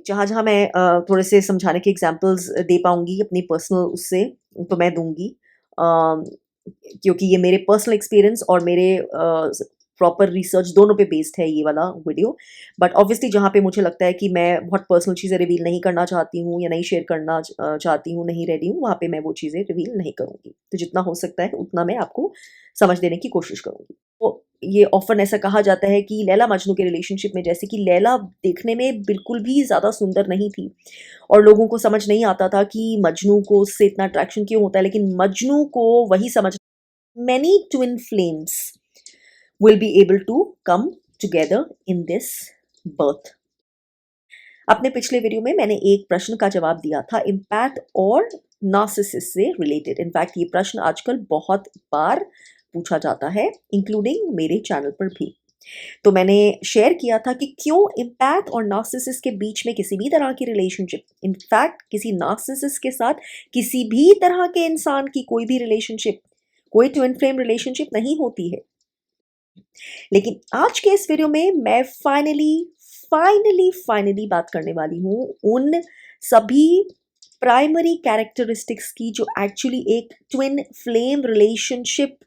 जहाँ जहाँ मैं थोड़े से समझाने के एग्जांपल्स दे पाऊँगी अपनी पर्सनल उससे, तो मैं दूँगी। क्योंकि ये मेरे पर्सनल एक्सपीरियंस और मेरे प्रॉपर रिसर्च दोनों पे बेस्ड है ये वाला वीडियो। बट ऑब्वियसली जहाँ पे मुझे लगता है कि मैं बहुत पर्सनल चीज़ें रिवील नहीं करना चाहती हूँ या नहीं शेयर करना चाहती हूँ, नहीं रेडी हूँ, वहाँ पे मैं वो चीज़ें रिवील नहीं करूँगी। तो जितना हो सकता है उतना मैं आपको समझ देने की कोशिश करूँगी। तो ये ऑफ़न ऐसा कहा जाता है कि लैला मजनू के रिलेशनशिप में, जैसे कि लैला देखने में बिल्कुल भी ज़्यादा सुंदर नहीं थी और लोगों को समझ नहीं आता था कि मजनू को उससे इतना अट्रैक्शन क्यों होता है, लेकिन मजनू को वही समझ many twin flames will be able to come together in this birth. अपने पिछले वीडियो में मैंने एक प्रश्न का जवाब दिया था इम्पैथ और नार्सिसिस से रिलेटेड। इनफैक्ट ये प्रश्न आजकल बहुत बार पूछा जाता है, इंक्लूडिंग मेरे चैनल पर भी। तो मैंने शेयर किया था कि क्यों इम्पैथ और नार्सिसिस के बीच में किसी भी तरह की रिलेशनशिप, इनफैक्ट किसी नार्सिसिस के साथ किसी भी तरह के इंसान की कोई भी रिलेशनशिप, कोई ट्विन फ्लेम रिलेशनशिप नहीं होती है। लेकिन आज के इस वीडियो में मैं फाइनली बात करने वाली हूँ उन सभी प्राइमरी कैरेक्टरिस्टिक्स की जो एक्चुअली एक ट्विन फ्लेम रिलेशनशिप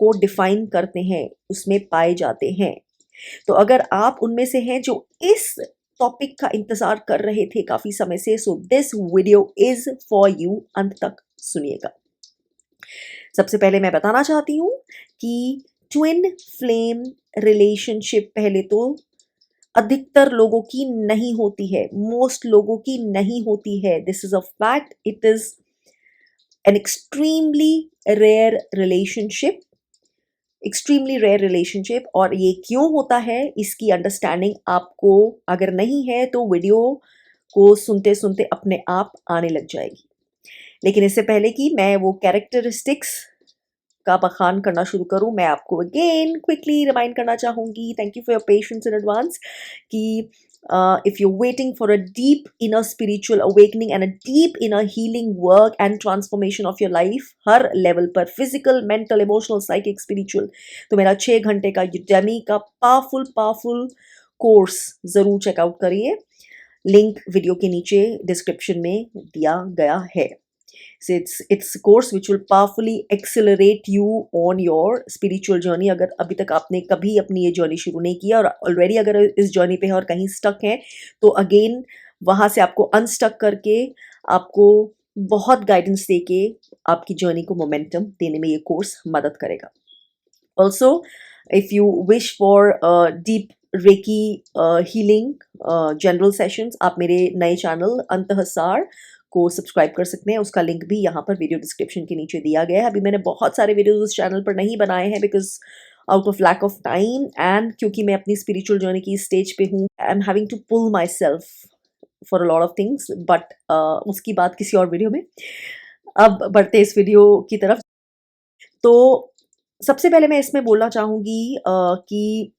को डिफाइन करते हैं, उसमें पाए जाते हैं। तो अगर आप उनमें से हैं जो इस टॉपिक का इंतजार कर रहे थे काफी समय से, so this video is for you, अंत तक सुनिएगा। सबसे पहले मैं बताना चाहती हूँ कि ट्विन फ्लेम रिलेशनशिप पहले तो अधिकतर लोगों की नहीं होती है, मोस्ट लोगों की नहीं होती है। This is a fact, it is an extremely rare relationship. और ये क्यों होता है इसकी अंडरस्टैंडिंग आपको अगर नहीं है तो वीडियो को सुनते सुनते अपने आप आने लग जाएगी। लेकिन इससे पहले कि मैं वो कैरेक्टरिस्टिक्स का बखान करना शुरू करूं, मैं आपको अगेन क्विकली रिमाइंड करना चाहूंगी, thank you for your patience in advance, कि if you're waiting for a deep inner spiritual awakening and a deep inner healing work and transformation of your life, हर लेवल पर, physical, mental, emotional, psychic, spiritual, तो मेरा 6 घंटे का Udemy का powerful course जरूर check out करिए। लिंक वीडियो के नीचे डिस्क्रिप्शन में दिया गया है। So it's a course which will powerfully accelerate you on your spiritual journey। अगर अभी तक आपने कभी अपनी ये जर्नी शुरू नहीं किया और ऑलरेडी अगर इस जर्नी पे है और कहीं स्टक हैं, तो अगेन वहाँ से आपको अनस्टक करके आपको बहुत गाइडेंस देके आपकी जर्नी को मोमेंटम देने में ये कोर्स मदद करेगा। Also if you wish for deep recce healing general sessions, आप मेरे नए चैनल अंतःसार को सब्सक्राइब कर सकते हैं। उसका लिंक भी यहाँ पर वीडियो डिस्क्रिप्शन के नीचे दिया गया है। अभी मैंने बहुत सारे वीडियोस उस चैनल पर नहीं बनाए हैं because out of lack of time and क्योंकि मैं अपनी स्पिरिचुअल जर्नी की स्टेज पे हूँ, I am having to pull myself for a lot of things, but उसकी बात किसी और वीडियो में। अब बढ़ते इस वीडियो की तरफ। तो सबसे पहले मैं इसमें बोलना चाहूँगी कि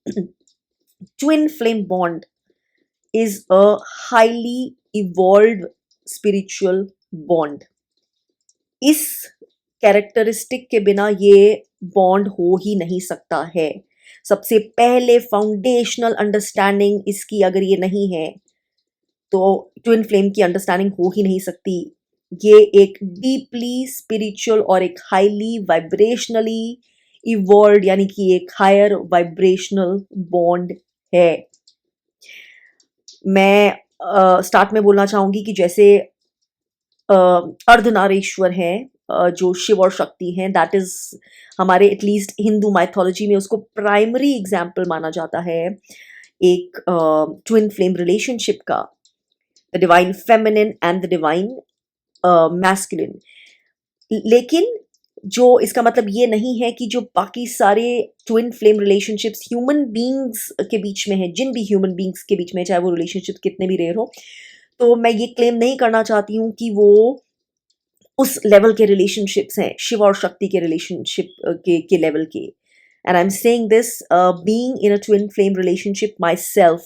twin flame bond is a highly evolved spiritual bond. इस कैरेक्टरिस्टिक के बिना ये बॉन्ड हो ही नहीं सकता है। सबसे पहले फाउंडेशनल अंडरस्टैंडिंग इसकी अगर ये नहीं है तो ट्विन फ्लेम की अंडरस्टैंडिंग हो ही नहीं सकती। ये एक डीपली स्पिरिचुअल और एक हाईली वाइब्रेशनली इवॉल्व, यानी कि एक हायर वाइब्रेशनल बॉन्ड है। मैं स्टार्ट में बोलना चाहूंगी कि जैसे अर्धनारीश्वर हैं, जो शिव और शक्ति हैं, दैट इज हमारे एटलीस्ट हिंदू माइथोलॉजी में उसको प्राइमरी एग्जाम्पल माना जाता है एक ट्विन फ्लेम रिलेशनशिप का, the divine feminine and the divine masculine. लेकिन जो इसका मतलब ये नहीं है कि जो बाकी सारे twin flame relationships human beings के बीच में है, जिन भी ह्यूमन बींग्स के बीच में, चाहे वो रिलेशनशिप कितने भी रेयर हो, तो मैं ये क्लेम नहीं करना चाहती हूँ कि वो उस लेवल के रिलेशनशिप्स हैं, शिव और शक्ति के रिलेशनशिप के लेवल के। And I am saying this being in a twin flame relationship my self,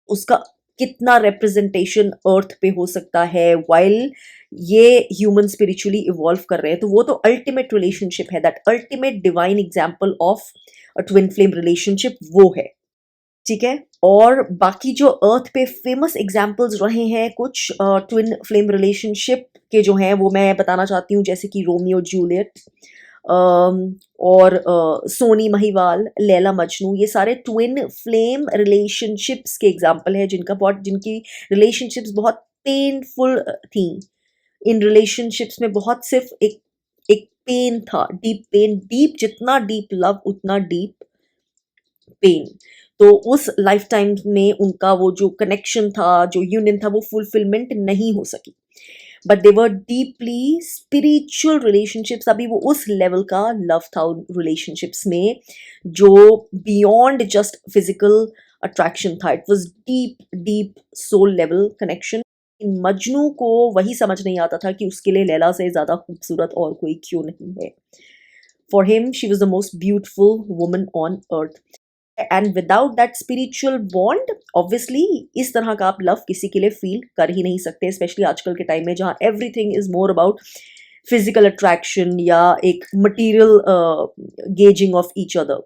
उसका कितना रिप्रेजेंटेशन अर्थ पे हो सकता है वाइल ये ह्यूमन स्पिरिचुअली इवॉल्व कर रहे हैं, तो वो तो अल्टीमेट रिलेशनशिप है, that ultimate divine example of a twin flame relationship वो है। ठीक है। और बाकी जो अर्थ पे फेमस एग्जाम्पल्स रहे हैं कुछ ट्विन फ्लेम रिलेशनशिप के जो हैं वो मैं बताना चाहती हूँ, जैसे कि रोमियो जूलियट और सोनी महिवाल, लैला मजनू, ये सारे ट्विन फ्लेम रिलेशनशिप्स के एग्जाम्पल हैं जिनकी रिलेशनशिप्स बहुत पेनफुल थी। इन रिलेशनशिप्स में बहुत सिर्फ एक एक पेन था, डीप पेन, डीप जितना डीप लव उतना डीप पेन। तो उस लाइफ टाइम में उनका वो जो कनेक्शन था, जो यूनियन था, वो फुलफिलमेंट नहीं हो सकी, but they were deeply spiritual relationships. अभी वो उस लेवल का लव था उन रिलेशनशिप्स में जो बियॉन्ड जस्ट फिजिकल अट्रैक्शन था। It was deep deep soul level connection. Majnu को वही समझ नहीं आता था कि उसके लिए लैला से ज्यादा खूबसूरत और कोई क्यों नहीं है। For him she was the most beautiful woman on earth. And without that spiritual bond obviously इस तरह का आप लव किसी के लिए फील कर ही नहीं सकते, स्पेशली आजकल के टाइम में जहाँ everything is more about physical attraction या एक material gazing of each other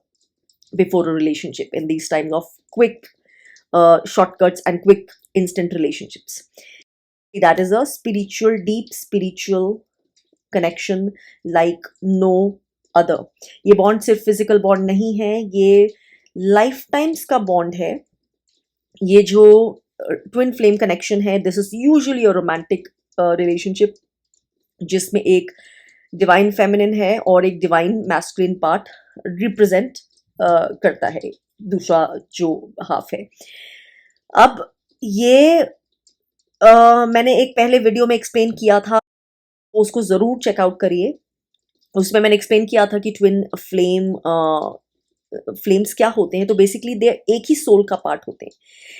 before a relationship in these times of quick shortcuts and quick instant relationships. That is a spiritual, deep spiritual connection like no other. ये bond सिर्फ physical bond नहीं है, ये life times का bond है। ये जो twin flame connection है, this is usually a romantic relationship जिसमें एक डिवाइन फेमिनिन है और एक डिवाइन मैस्कुलिन पार्ट रिप्रेजेंट करता है दूसरा जो हाफ है। अब ये मैंने एक पहले वीडियो में एक्सप्लेन किया था, उसको ज़रूर चेकआउट करिए। उसमें मैंने एक्सप्लेन किया था कि ट्विन फ्लेम्स क्या होते हैं। तो बेसिकली दे एक ही सोल का पार्ट होते हैं,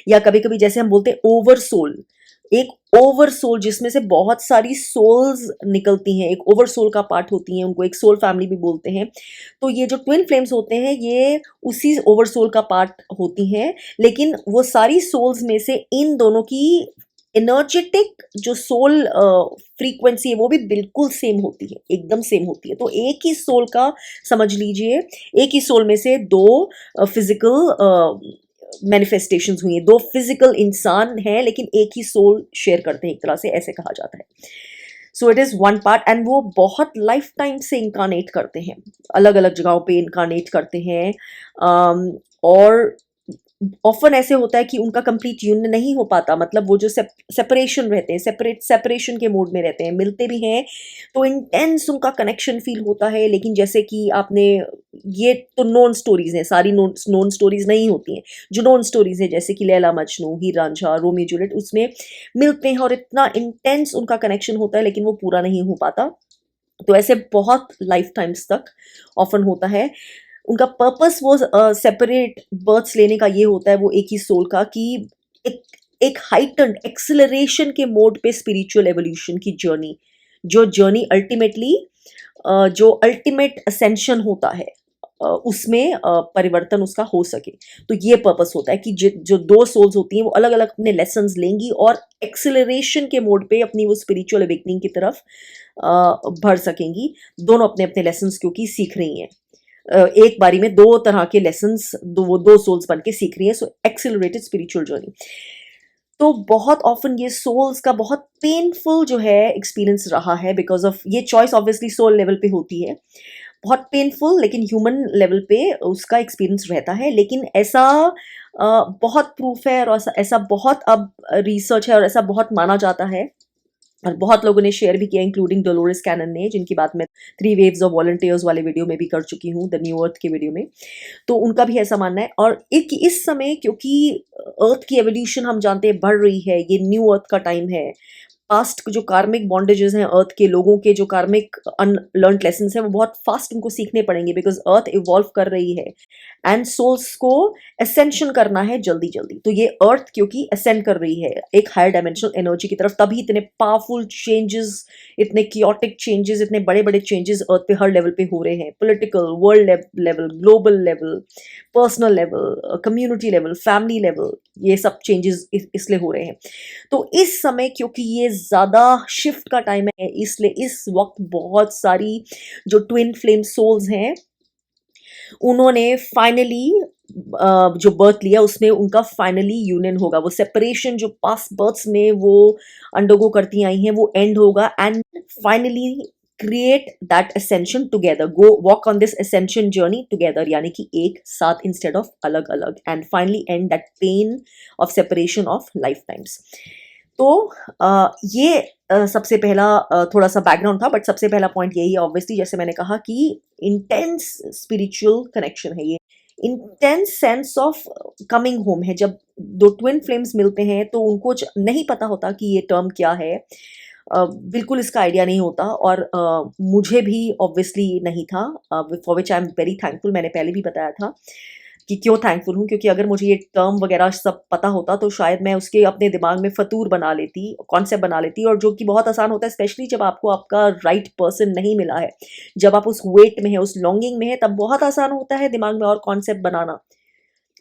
या कभी कभी जैसे हम बोलते हैं ओवर सोल, एक ओवर सोल जिसमें से बहुत सारी सोल्स निकलती हैं, एक ओवर सोल का पार्ट होती हैं, उनको एक सोल फैमिली भी बोलते हैं। तो ये जो ट्विन फ्लेम्स होते हैं ये उसी ओवर सोल का पार्ट होती हैं, लेकिन वो सारी सोल्स में से इन दोनों की एनर्जेटिक जो सोल फ्रीक्वेंसी है वो भी बिल्कुल सेम होती है, एकदम सेम होती है। तो एक ही सोल का समझ लीजिए, एक ही सोल में से दो फिजिकल मैनिफेस्टेशंस हुई हैं, दो फिजिकल इंसान हैं लेकिन एक ही सोल शेयर करते हैं, एक तरह से ऐसे कहा जाता है। So it is one part and वो बहुत लाइफ टाइम से इंकारनेट करते हैं, अलग अलग जगहों पे इंकारनेट करते हैं। और ऑफन ऐसे होता है कि उनका कंप्लीट यूनियन नहीं हो पाता, मतलब वो जो सेपरेशन रहते हैं, सेपरेशन के मोड में रहते हैं, मिलते भी हैं तो इंटेंस उनका कनेक्शन फील होता है। लेकिन जैसे कि आपने, ये तो नॉन स्टोरीज हैं, सारी नॉन स्टोरीज नहीं होती हैं, जो नॉन स्टोरीज हैं जैसे कि लैला मजनू, हीर रांझा, रोमियो जूलियट, उसमें मिलते हैं और इतना इंटेंस उनका कनेक्शन होता है लेकिन वो पूरा नहीं हो पाता। तो ऐसे बहुत लाइफ टाइम्स तक ऑफन होता है। उनका पर्पस वो सेपरेट बर्थ्स लेने का ये होता है, वो एक ही सोल का, कि एक हाइटन्ड एक्सेलरेशन के मोड पे स्पिरिचुअल एवोल्यूशन की जर्नी, जो जर्नी अल्टीमेटली जो अल्टीमेट असेंशन होता है उसमें परिवर्तन उसका हो सके। तो ये पर्पस होता है कि जो दो सोल्स होती हैं वो अलग अलग अपने लेसन्स लेंगी और एक्सेलरेशन के मोड पे अपनी वो स्पिरिचुअल अवेकनिंग की तरफ बढ़ सकेंगी। दोनों अपने अपने लेसन्स क्योंकि सीख रही हैं, एक बारी में दो तरह के लेसन्स वो दो सोल्स बन के सीख रही है। सो एक्सेलरेटेड स्पिरिचुअल जर्नी। तो बहुत ऑफन ये सोल्स का बहुत पेनफुल जो है एक्सपीरियंस रहा है, बिकॉज ऑफ ये चॉइस ऑब्वियसली सोल लेवल पे होती है, बहुत पेनफुल, लेकिन ह्यूमन लेवल पे उसका एक्सपीरियंस रहता है। लेकिन ऐसा बहुत प्रूफ है और ऐसा बहुत अब रिसर्च है और ऐसा बहुत माना जाता है और बहुत लोगों ने शेयर भी किया, इंक्लूडिंग डोलोरेस कैनन ने, जिनकी बात मैं 3 वेव्स ऑफ वॉलंटियर्स वाले वीडियो में भी कर चुकी हूँ, द न्यू अर्थ के वीडियो में। तो उनका भी ऐसा मानना है। और एक इस समय क्योंकि अर्थ की एवोल्यूशन हम जानते हैं बढ़ रही है, ये न्यू अर्थ का टाइम है, पास्ट जो कार्मिक बॉन्डेजेस हैं अर्थ के लोगों के, जो कार्मिक अनलर्नड लेसन्स हैं वो बहुत फास्ट उनको सीखने पड़ेंगे, बिकॉज अर्थ इवॉल्व कर रही है एंड सोल्स को असेंशन करना है जल्दी जल्दी। तो ये अर्थ क्योंकि असेंड कर रही है एक हायर डायमेंशनल एनर्जी की तरफ, तभी इतने पावरफुल चेंजेस, इतने क्योटिक चेंजेस, इतने बड़े बड़े चेंजेस अर्थ पे हर लेवल पे हो रहे हैं, political, world level, global level, personal level, community level, family level, ये सब चेंजेस इसलिए हो रहे हैं। तो इस समय क्योंकि ये ज़्यादा शिफ्ट का टाइम है, इसलिए इस वक्त बहुत सारी जो ट्विन फ्लेम सोल्स हैं उन्होंने फाइनली जो बर्थ लिया उसमें उनका फाइनली यूनियन होगा। वो सेपरेशन जो पास्ट बर्थ्स में वो अंडरगो करती आई हैं वो एंड होगा and finally create that ascension together, go walk on this ascension journey together, यानी कि एक साथ इंस्टेड ऑफ अलग अलग, and finally and that pain of separation of life times. तो ये सबसे पहला थोड़ा सा बैकग्राउंड था, बट सबसे पहला पॉइंट यही है ऑब्वियसली, जैसे मैंने कहा कि इंटेंस स्पिरिचुअल कनेक्शन है ये, intense sense of coming home है। जब दो ट्विन फ्लेम्स मिलते हैं तो उनको नहीं पता होता कि ये टर्म क्या है, बिल्कुल इसका आइडिया नहीं होता, और मुझे भी ऑब्वियसली नहीं था, for which I am very thankful. मैंने पहले भी बताया था कि क्यों थैंकफुल हूँ, क्योंकि अगर मुझे ये टर्म वगैरह सब पता होता तो शायद मैं उसके अपने दिमाग में फतूर बना लेती, कॉन्सेप्ट बना लेती, और जो कि बहुत आसान होता है स्पेशली जब आपको आपका राइट पर्सन नहीं मिला है, जब आप उस वेट में है, उस लॉन्गिंग में है, तब बहुत आसान होता है दिमाग में और कॉन्सेप्ट बनाना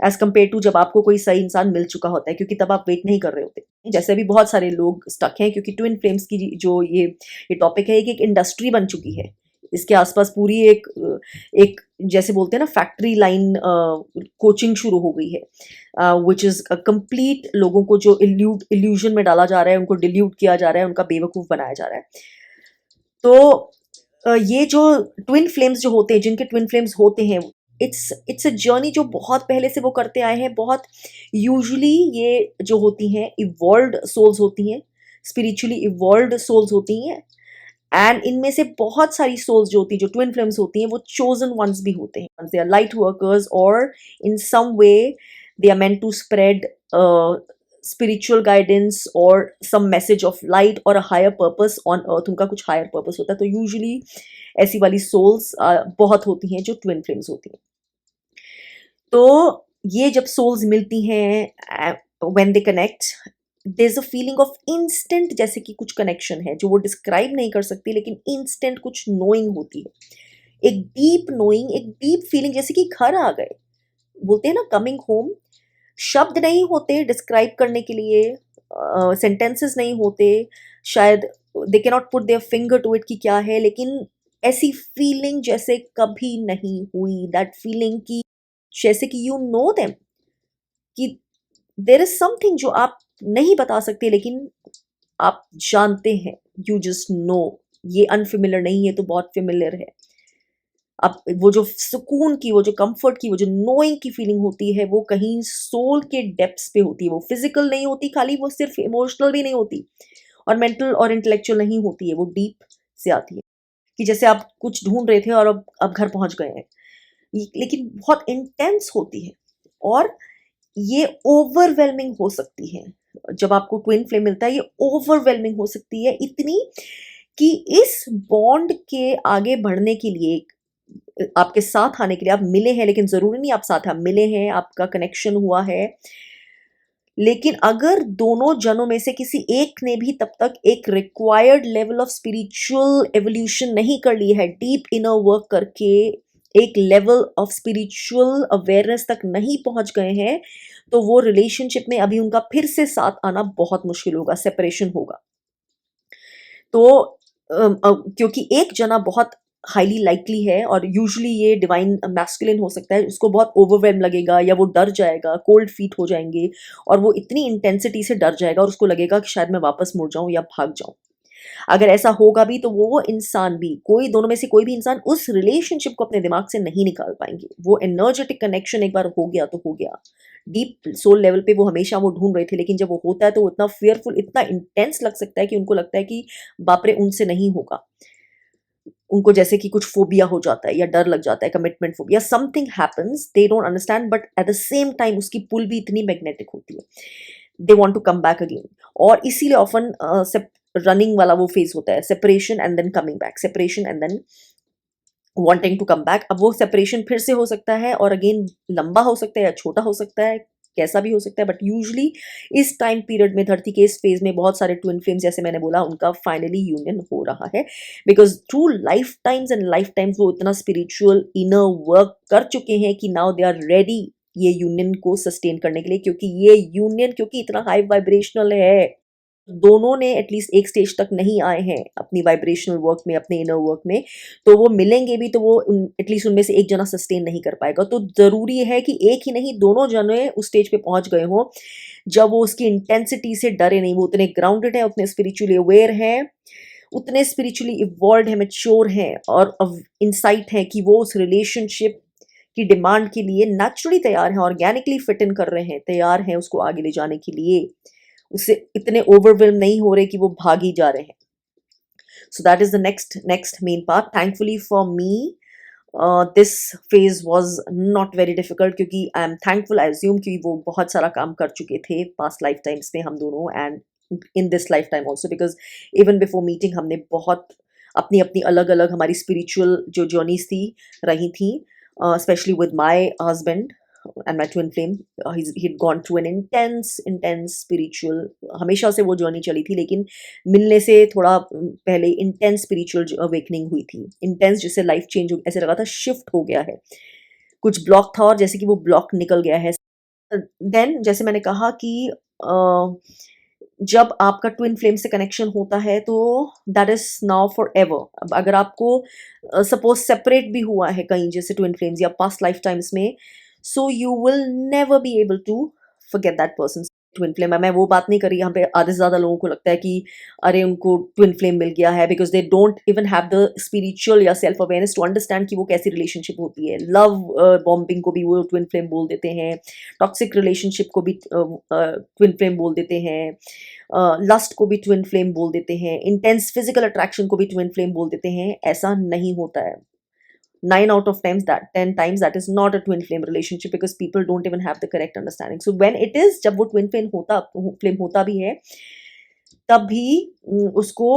एज कम्पेयर टू जब आपको कोई सही इंसान मिल चुका होता है, क्योंकि तब आप वेट नहीं कर रहे होते। जैसे भी बहुत सारे लोग स्टक हैं, क्योंकि ट्विन फ्लेम्स की जो ये टॉपिक है, एक इंडस्ट्री बन चुकी है। इसके आसपास पूरी एक एक जैसे बोलते हैं ना फैक्ट्री लाइन कोचिंग शुरू हो गई है, विच इज़ कंप्लीट लोगों को जो इल्यूजन में डाला जा रहा है, उनको डिल्यूट किया जा रहा है, उनका बेवकूफ़ बनाया जा रहा है। तो ये जो ट्विन फ्लेम्स जो होते हैं, जिनके ट्विन फ्लेम्स होते हैं, इट्स अ जर्नी जो बहुत पहले से वो करते आए हैं। बहुत यूजुअली ये जो होती हैं इवॉल्व्ड सोल्स होती हैं, स्पिरिचुअली इवॉल्व्ड सोल्स होती हैं, एंड इनमें से बहुत सारी सोल्स जो होती हैं, जो ट्विन फ्लेम्स होती हैं, वो चोजन वंस भी होते हैं। दे आर लाइट वर्कर्स, और in some way they are meant to spread spiritual guidance और सम मैसेज ऑफ लाइट और a higher purpose on earth. उनका कुछ हायर पर्पस होता है। तो यूजुअली ऐसी वाली सोल्स बहुत होती हैं जो ट्विन फ्लेम्स होती हैं। तो ये जब सोल्स मिलती हैं, when they connect, there is a feeling of instant, जैसे कि कुछ कनेक्शन है जो वो डिस्क्राइब नहीं कर सकती, लेकिन इंस्टेंट कुछ नोइंग होती है, एक डीप नोइंग, एक डीप फीलिंग, जैसे कि घर आ गए। बोलते हैं ना कमिंग होम, शब्द नहीं होते डिस्क्राइब करने के लिए, सेंटेंसेस नहीं होते, शायद they can not put their finger to it कि क्या है, लेकिन ऐसी फीलिंग जैसे कभी नहीं हुई, दैट फीलिंग की जैसे कि यू नो देम, कि देर इज समथिंग जो आप नहीं बता सकते, लेकिन आप जानते हैं, यू जस्ट नो। ये अनफिमिलर नहीं है, तो बहुत फिमिलर है। अब वो जो सुकून की, वो जो कंफर्ट की, वो जो नोइंग की फीलिंग होती है, वो कहीं सोल के डेप्थ्स पे होती है। वो फिजिकल नहीं होती खाली, वो सिर्फ इमोशनल भी नहीं होती, और मेंटल और इंटेलेक्चुअल नहीं होती है, वो डीप से आती है। कि जैसे आप कुछ ढूंढ रहे थे और अब घर पहुंच गए हैं, लेकिन बहुत इंटेंस होती है, और ये ओवरवेलमिंग हो सकती है। जब आपको ट्विन फ्लेम मिलता है, ये ओवरवेलमिंग हो सकती है, इतनी कि इस बॉन्ड के आगे बढ़ने के लिए, आपके साथ आने के लिए, आप मिले हैं, लेकिन जरूरी नहीं आप साथ, आप मिले हैं, आपका कनेक्शन हुआ है, लेकिन अगर दोनों जनों में से किसी एक ने भी तब तक एक required level of spiritual evolution नहीं कर ली है, डीप इनर वर्क करके एक लेवल ऑफ स्पिरिचुअल अवेयरनेस तक नहीं पहुंच गए हैं, तो वो रिलेशनशिप में अभी उनका फिर से साथ आना बहुत मुश्किल होगा, सेपरेशन होगा। तो क्योंकि एक जना बहुत हाईली लाइकली है, और यूजुअली ये डिवाइन मैस्कुलिन हो सकता है, उसको बहुत ओवरवेलम लगेगा, या वो डर जाएगा, कोल्ड फीट हो जाएंगे, और वो इतनी इंटेंसिटी से डर जाएगा और उसको लगेगा कि शायद मैं वापस मुड़ जाऊं या भाग जाऊं। अगर ऐसा होगा भी, तो वो इंसान भी, कोई दोनों में से कोई भी इंसान उस रिलेशनशिप को अपने दिमाग से नहीं निकाल पाएंगे। वो एनर्जेटिक कनेक्शन एक बार हो गया तो हो गया, डीप सोल लेवल पे वो हमेशा वो ढूंढ रहे थे, लेकिन जब वो होता है तो वो इतना फियरफुल, इतना इंटेंस लग सकता है कि उनको लगता है कि बाप रे उनसे नहीं होगा। उनको जैसे कि कुछ फोबिया हो जाता है, या डर लग जाता है, commitment phobia, something happens, they don't understand, but at the same time उसकी पुल भी इतनी मैग्नेटिक होती है, they want to come back again. और इसीलिए ऑफन रनिंग वाला वो फेज होता है, separation and then coming back, separation and then wanting to come back. अब वो सेपरेशन फिर से हो सकता है, और अगेन लंबा हो सकता है या छोटा हो सकता है, कैसा भी हो सकता है, बट यूजुअली इस टाइम पीरियड में, धरती के इस फेज में, बहुत सारे ट्विन फ्लेम्स, जैसे मैंने बोला, उनका फाइनली यूनियन हो रहा है, because through life times and life times वो इतना स्पिरिचुअल इनर वर्क कर चुके हैं कि नाउ दे आर रेडी ये यूनियन को सस्टेन करने के लिए, क्योंकि ये यूनियन, क्योंकि इतना हाई वाइब्रेशनल है, दोनों ने एटलीस्ट एक स्टेज तक नहीं आए हैं अपनी वाइब्रेशनल वर्क में, अपने इनर वर्क में, तो वो मिलेंगे भी तो वो एटलीस्ट उनमें से एक जना सस्टेन नहीं कर पाएगा। तो ज़रूरी है कि एक ही नहीं, दोनों जने उस स्टेज पे पहुंच गए हों जब वो उसकी इंटेंसिटी से डरे नहीं, वो उतने ग्राउंडेड है, उतने स्पिरिचुअली अवेयर हैं, उतने स्पिरिचुअली इवॉल्व है, मेच्योर हैं और इंसाइट है कि वो उस रिलेशनशिप की डिमांड के लिए नेचुरली तैयार हैं, ऑर्गेनिकली फिट इन कर रहे हैं, तैयार हैं उसको आगे ले जाने के लिए, उससे इतने ओवरवेल्म नहीं हो रहे कि वो भाग ही जा रहे हैं। So that is the next main part. Thankfully for me this phase was not very difficult, क्योंकि I am thankful, I assume, क्योंकि वो बहुत सारा काम कर चुके थे पास्ट लाइफ टाइम्स में हम दोनों, and in this life time also, because even before meeting हमने बहुत अपनी अपनी अलग अलग हमारी स्पिरिचुअल जो जर्नीज थी रही थी, specially with my husband and my twin flame. He'd gone through an intense spiritual, हमेशा से वो जर्नी चली थी, लेकिन मिलने से थोड़ा पहले इंटेंस स्पिरिचुअल अवेकनिंग हुई थी। इंटेंस जिससे लाइफ चेंज हो, ऐसे लगा था शिफ्ट हो गया है, कुछ ब्लॉक था और जैसे कि वो ब्लॉक निकल गया है। देन जैसे मैंने कहा कि जब आपका ट्विन फ्लेम से कनेक्शन होता है तो that is now for ever. अब अगर आपको सपोज सेपरेट भी हुआ है कहीं, जैसे ट्विन फ्लेम्स या पास्ट लाइफ टाइम्स में, so you will never be able to forget that person twin flame. मैं वो बात नहीं कर रही, यहाँ पे आधे से ज़्यादा लोगों को लगता है कि अरे उनको ट्विन फ्लेम मिल गया है, because they don't even have the spiritual या सेल्फ अवेयरनेस टू अंडरस्टैंड कि वो कैसी रिलेशनशिप होती है। लव बॉम्बिंग को भी वो ट्विन फ्लेम बोल देते हैं, टॉक्सिक रिलेशनशिप को भी ट्विन फ्लेम बोल देते हैं, लस्ट को भी ट्विन फ्लेम बोल देते हैं, इंटेंस फिजिकल अट्रैक्शन को भी ट्विन फ्लेम बोल देते हैं। ऐसा नहीं होता है। 9 out of 10 times that is not a twin flame relationship, because people don't even have the correct understanding. So when it is, जब वो twin flame होता भी है, तब भी उसको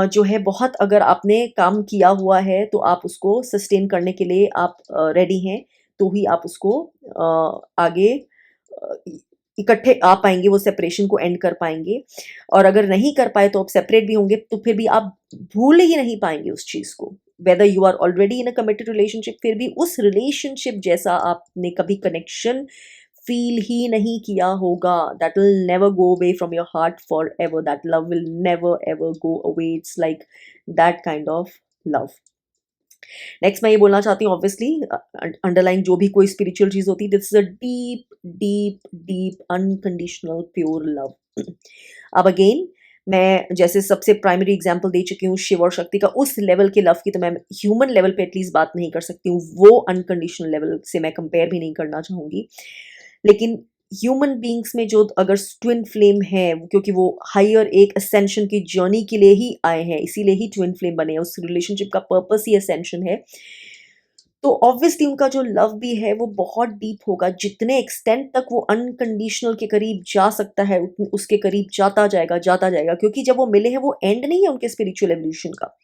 जो है बहुत, अगर आपने काम किया हुआ है तो आप उसको सस्टेन करने के लिए आप रेडी हैं, तो ही आप उसको आगे इकट्ठे आ पाएंगे, वो सेपरेशन को एंड कर पाएंगे। और अगर नहीं कर पाए तो आप सेपरेट भी होंगे, तो फिर भी आप भूल ही नहीं पाएंगे उस चीज़ को। Whether you are already in a committed relationship, फिर भी उस रिलेशनशिप जैसा आपने कभी कनेक्शन फील ही नहीं किया होगा। That will never go away from your heart for ever, that love will never ever go away. It's like that kind of love. Next मैं ये बोलना चाहती हूँ, ऑब्वियसली अंडरलाइन जो भी कोई स्पिरिचुअल चीज़ होती है, this is a deep deep deep unconditional pure love. अब अगेन मैं जैसे सबसे प्राइमरी एग्जांपल दे चुकी हूँ शिव और शक्ति का, उस लेवल के लव की तो मैं ह्यूमन लेवल पे एटलीस्ट बात नहीं कर सकती हूँ, वो अनकंडीशनल लेवल से मैं कंपेयर भी नहीं करना चाहूँगी। लेकिन ह्यूमन बींग्स में जो अगर ट्विन फ्लेम है, क्योंकि वो हायर एक असेंशन की जर्नी के लिए ही आए हैं, इसीलिए ही ट्विन फ्लेम बने हैं, उस रिलेशनशिप का पर्पस ही असेंशन है, तो ऑब्वियसली उनका जो लव भी है वो बहुत डीप होगा। जितने एक्सटेंट तक वो अनकंडीशनल के करीब जा सकता है, उसके करीब जाता जाएगा, क्योंकि जब वो मिले हैं वो एंड नहीं है उनके स्पिरिचुअल एवोल्यूशन का,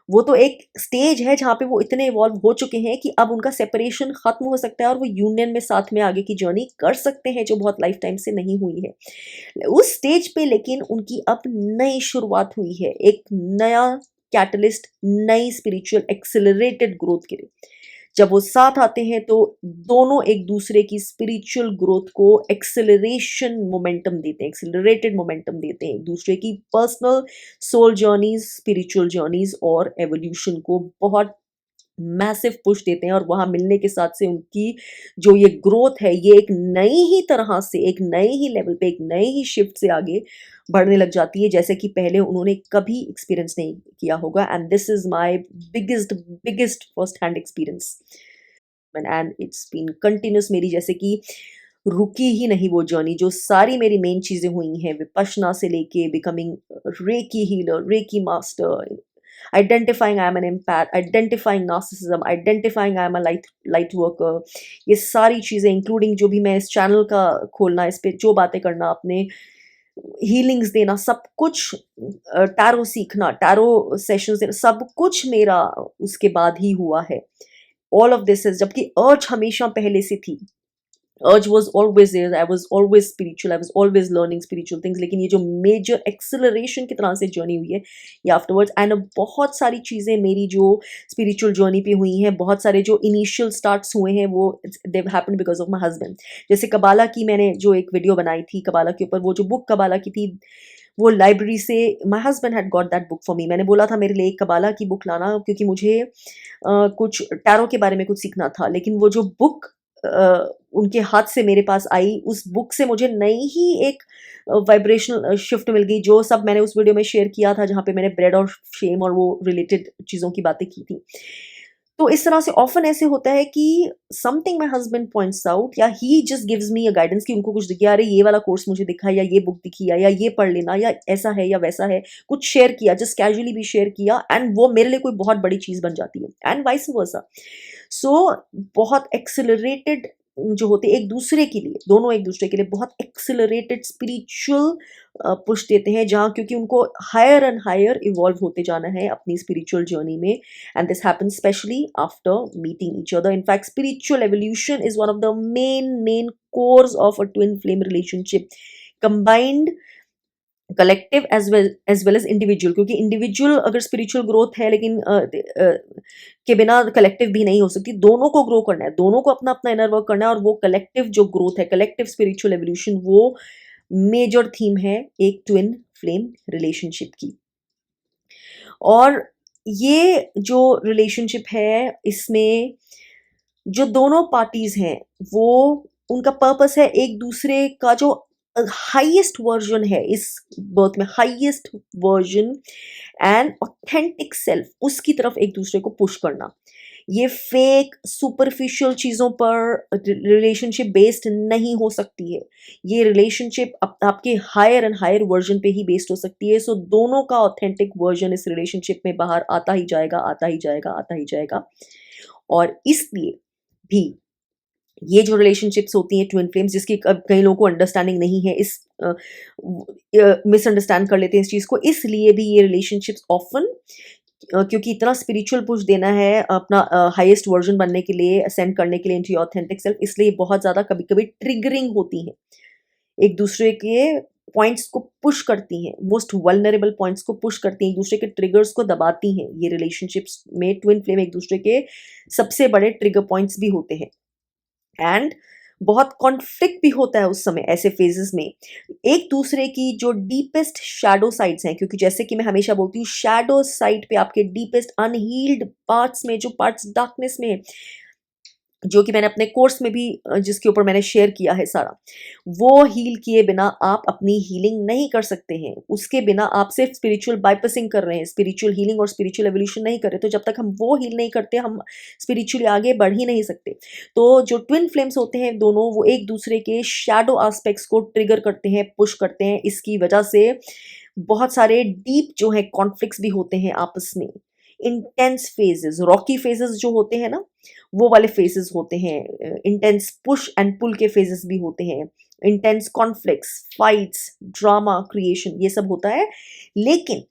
वो तो एक स्टेज है जहाँ पे वो इतने इवॉल्व हो चुके हैं कि अब उनका सेपरेशन खत्म हो सकता है और वो यूनियन में साथ में आगे की जर्नी कर सकते हैं, जो बहुत लाइफ टाइम से नहीं हुई है उस स्टेज पे। लेकिन उनकी अब नई शुरुआत हुई है, एक नया कैटलिस्ट, नई स्पिरिचुअल एक्सेलरेटेड ग्रोथ के लिए। जब वो साथ आते हैं तो दोनों एक दूसरे की स्पिरिचुअल ग्रोथ को एक्सेलरेशन मोमेंटम देते हैं, एक्सेलरेटेड मोमेंटम देते हैं, एक दूसरे की personal soul journeys, spiritual journeys और एवोल्यूशन को बहुत मैसिव पुश देते हैं। और वहाँ मिलने के साथ से उनकी जो ये ग्रोथ है, ये एक नई ही तरह से, एक नए ही लेवल पे, एक नए ही शिफ्ट से आगे बढ़ने लग जाती है, जैसे कि पहले उन्होंने कभी एक्सपीरियंस नहीं किया होगा। And this is my biggest first hand experience, and it's been continuous, मेरी जैसे कि रुकी ही नहीं वो जर्नी। जो सारी मेरी मेन चीज़ें हुई हैं, विपश्यना से लेके becoming recce healer, reiki master, identifying I am an empath, identifying narcissism, identifying I am a light worker, ये सारी चीज़ें इंक्लूडिंग जो भी मैं इस चैनल का खोलना, इस पे जो बातें करना, अपने हीलिंग्स देना, सब कुछ टैरो सीखना, टैरो सेशंस देना, सब कुछ मेरा उसके बाद ही हुआ है। ऑल ऑफ दिस इज, जबकि अर्ज हमेशा पहले से थी, urge was always there, I was always spiritual, I was always learning spiritual things, लेकिन ये जो major acceleration की तरह से journey हुई है ये afterwards। and बहुत सारी चीज़ें मेरी जो spiritual journey पे हुई हैं, बहुत सारे जो initial starts हुए हैं वो they've happened because of my husband। जैसे कबाला की मैंने जो एक वीडियो बनाई थी कबाला के ऊपर, वो जो बुक कबाला की थी, वो लाइब्रेरी से my husband had got that book for me. मैंने बोला था मेरे लिए एक कबाला की बुक लाना, क्योंकि मुझे कुछ टैरो के बारे में कुछ सीखना था। लेकिन वो जो बुक उनके हाथ से मेरे पास आई, उस बुक से मुझे नई ही एक वाइब्रेशनल शिफ्ट मिल गई, जो सब मैंने उस वीडियो में शेयर किया था, जहाँ पे मैंने ब्रेड और शेम और वो रिलेटेड चीज़ों की बातें की थी। तो इस तरह से ऑफन ऐसे होता है कि something my husband points out, या he just gives me a guidance कि उनको कुछ दिख गया, अरे ये वाला कोर्स मुझे दिखा, या ये बुक दिखी, या ये पढ़ लेना, या ऐसा है या वैसा है, कुछ शेयर किया, जस्ट कैजुअली भी शेयर किया, एंड वो मेरे लिए कोई बहुत बड़ी चीज़ बन जाती है, एंड वाइस वर्सा। सो बहुत एक्सेलरेटेड जो होते एक दूसरे के लिए, दोनों एक दूसरे के लिए बहुत एक्सेलरेटेड स्पिरिचुअल पुश देते हैं, जहाँ क्योंकि उनको हायर एंड हायर इवॉल्व होते जाना है अपनी स्पिरिचुअल जर्नी में, and this happens specially after meeting each other. In fact, spiritual evolution is one of the main cores of a twin flame relationship, combined collective as well as individual, क्योंकि individual अगर spiritual growth है, लेकिन के बिना collective भी नहीं हो सकती। दोनों को ग्रो करना है, दोनों को अपना अपना इनर वर्क करना है, और वो कलेक्टिव जो ग्रोथ है, कलेक्टिव स्पिरिचुअल एवोल्यूशन, वो मेजर थीम है एक ट्विन फ्लेम रिलेशनशिप की। और ये जो रिलेशनशिप है, इसमें जो दोनों पार्टीज हैं, वो उनका पर्पस है एक दूसरे का जो हाईएस्ट वर्जन है इस बर्थ में, highest version and authentic self, उसकी तरफ एक दूसरे को पुश करना। ये फेक सुपरफिशियल चीज़ों पर रिलेशनशिप बेस्ड नहीं हो सकती है। ये रिलेशनशिप आपके हायर एंड हायर वर्जन पे ही बेस्ड हो सकती है। सो दोनों का ऑथेंटिक वर्जन इस रिलेशनशिप में बाहर आता ही जाएगा, आता ही जाएगा, आता ही जाएगा। और इसलिए भी ये जो रिलेशनशिप्स होती हैं ट्विन फ्लेम्स, जिसकी कई लोगों को अंडरस्टैंडिंग नहीं है, इस मिसअंडरस्टैंड कर लेते हैं इस चीज़ को, इसलिए भी ये रिलेशनशिप्स ऑफन, क्योंकि इतना स्पिरिचुअल पुश देना है अपना हाईएस्ट वर्जन बनने के लिए, असेंड करने के लिए इनटू योर ऑथेंटिक सेल्फ, इसलिए बहुत ज़्यादा कभी कभी ट्रिगरिंग होती हैं, एक दूसरे के पॉइंट्स को पुश करती हैं, मोस्ट वल्नरेबल पॉइंट्स को पुश करती हैं, एक दूसरे के ट्रिगर्स को दबाती हैं। ये रिलेशनशिप्स में ट्विन फ्लेम एक दूसरे के सबसे बड़े ट्रिगर पॉइंट्स भी होते हैं, एंड बहुत कॉन्फ्लिक्ट भी होता है उस समय ऐसे फेजेस में, एक दूसरे की जो डीपेस्ट शैडो साइड्स हैं, क्योंकि जैसे कि मैं हमेशा बोलती हूँ, शैडो साइड पे आपके डीपेस्ट अनहील्ड पार्ट्स में, जो पार्ट्स डार्कनेस में, जो कि मैंने अपने कोर्स में भी जिसके ऊपर मैंने शेयर किया है सारा, वो हील किए बिना आप अपनी हीलिंग नहीं कर सकते हैं। उसके बिना आप सिर्फ स्पिरिचुअल बाइपासिंग कर रहे हैं, स्पिरिचुअल हीलिंग और स्पिरिचुअल एवोल्यूशन नहीं कर रहे। तो जब तक हम वो हील नहीं करते, हम स्पिरिचुअली आगे बढ़ ही नहीं सकते। तो जो ट्विन फ्लेम्स होते हैं दोनों, वो एक दूसरे के शैडो एस्पेक्ट्स को ट्रिगर करते हैं, पुश करते हैं। इसकी वजह से बहुत सारे डीप जो है कॉन्फ्लिक्ट्स भी होते हैं आपस में। इंटेंस फेजेस, रॉकी फेजेस जो होते हैं ना, वो वाले फेजेस होते हैं। इंटेंस पुश एंड पुल के फेजेस भी होते हैं, intense conflicts, fights, drama creation, ये सब होता है। लेकिन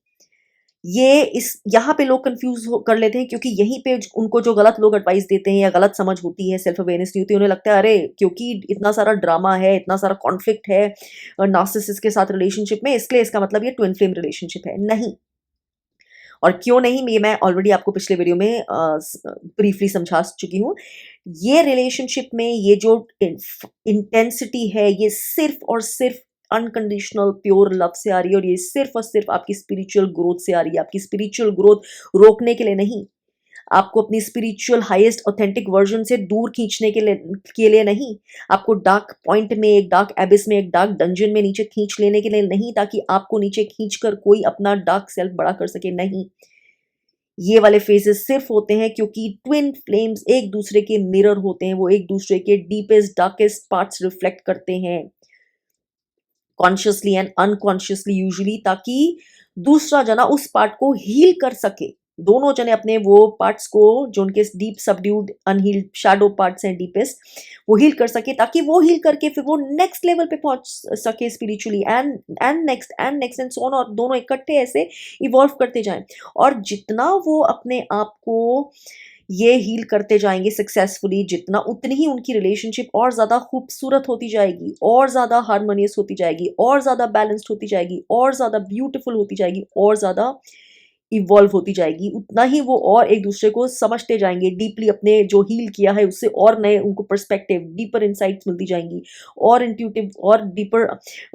ये इस यहाँ पे लोग कंफ्यूज कर लेते हैं, क्योंकि यहीं पे उनको जो गलत लोग एडवाइस देते हैं या गलत समझ होती है, सेल्फ अवेयरनेस नहीं होती, उन्हें लगता है अरे क्योंकि इतना सारा ड्रामा है, इतना सारा कॉन्फ्लिक्ट है नार्सिसिस्ट के साथ रिलेशनशिप में, इसलिए इसका मतलब ये ट्विन फ्लेम रिलेशनशिप है। नहीं। और क्यों नहीं, ये मैं ऑलरेडी आपको पिछले वीडियो में ब्रीफली समझा चुकी हूँ। ये रिलेशनशिप में ये जो इंटेंसिटी है, ये सिर्फ और सिर्फ अनकंडीशनल प्योर लव से आ रही है, और ये सिर्फ और सिर्फ आपकी स्पिरिचुअल ग्रोथ से आ रही है। आपकी स्पिरिचुअल ग्रोथ रोकने के लिए नहीं, आपको अपनी स्पिरिचुअल हाईएस्ट ऑथेंटिक वर्जन से दूर खींचने के लिए नहीं, आपको डार्क पॉइंट में, एक डार्क एबिस में, एक डार्क डंजन में नीचे खींच लेने के लिए नहीं, ताकि आपको नीचे खींचकर कोई अपना डार्क सेल्फ बड़ा कर सके। नहीं, ये वाले फेजेस सिर्फ होते हैं क्योंकि ट्विन फ्लेम्स एक दूसरे के मिरर होते हैं, वो एक दूसरे के डीपेस्ट डार्केस्ट पार्ट्स रिफ्लेक्ट करते हैं कॉन्शियसली एंड अनकॉन्शियसली यूजुअली, ताकि दूसरा जना उस पार्ट को हील कर सके। दोनों जने अपने वो पार्ट्स को, जो उनके deep subdued unhealed shadow parts हैं डीपेस्ट, वो हील कर सके, ताकि वो हील करके फिर वो नेक्स्ट लेवल पे पहुंच सके spiritually, and next and so on, और दोनों इकट्ठे ऐसे इवॉल्व करते जाएं। और जितना वो अपने आप को ये हील करते जाएंगे सक्सेसफुली, जितना उतनी ही उनकी रिलेशनशिप और ज़्यादा खूबसूरत होती जाएगी, और ज़्यादा हार्मोनियस होती जाएगी, और ज़्यादा बैलेंस्ड होती जाएगी, और ज़्यादा ब्यूटीफुल होती जाएगी, और ज़्यादा इवॉल्व होती जाएगी, उतना ही वो और एक दूसरे को समझते जाएंगे डीपली, अपने जो हील किया है उससे और नए उनको पर्सपेक्टिव, डीपर इंसाइट्स मिलती जाएंगी, और इंट्यूटिव और डीपर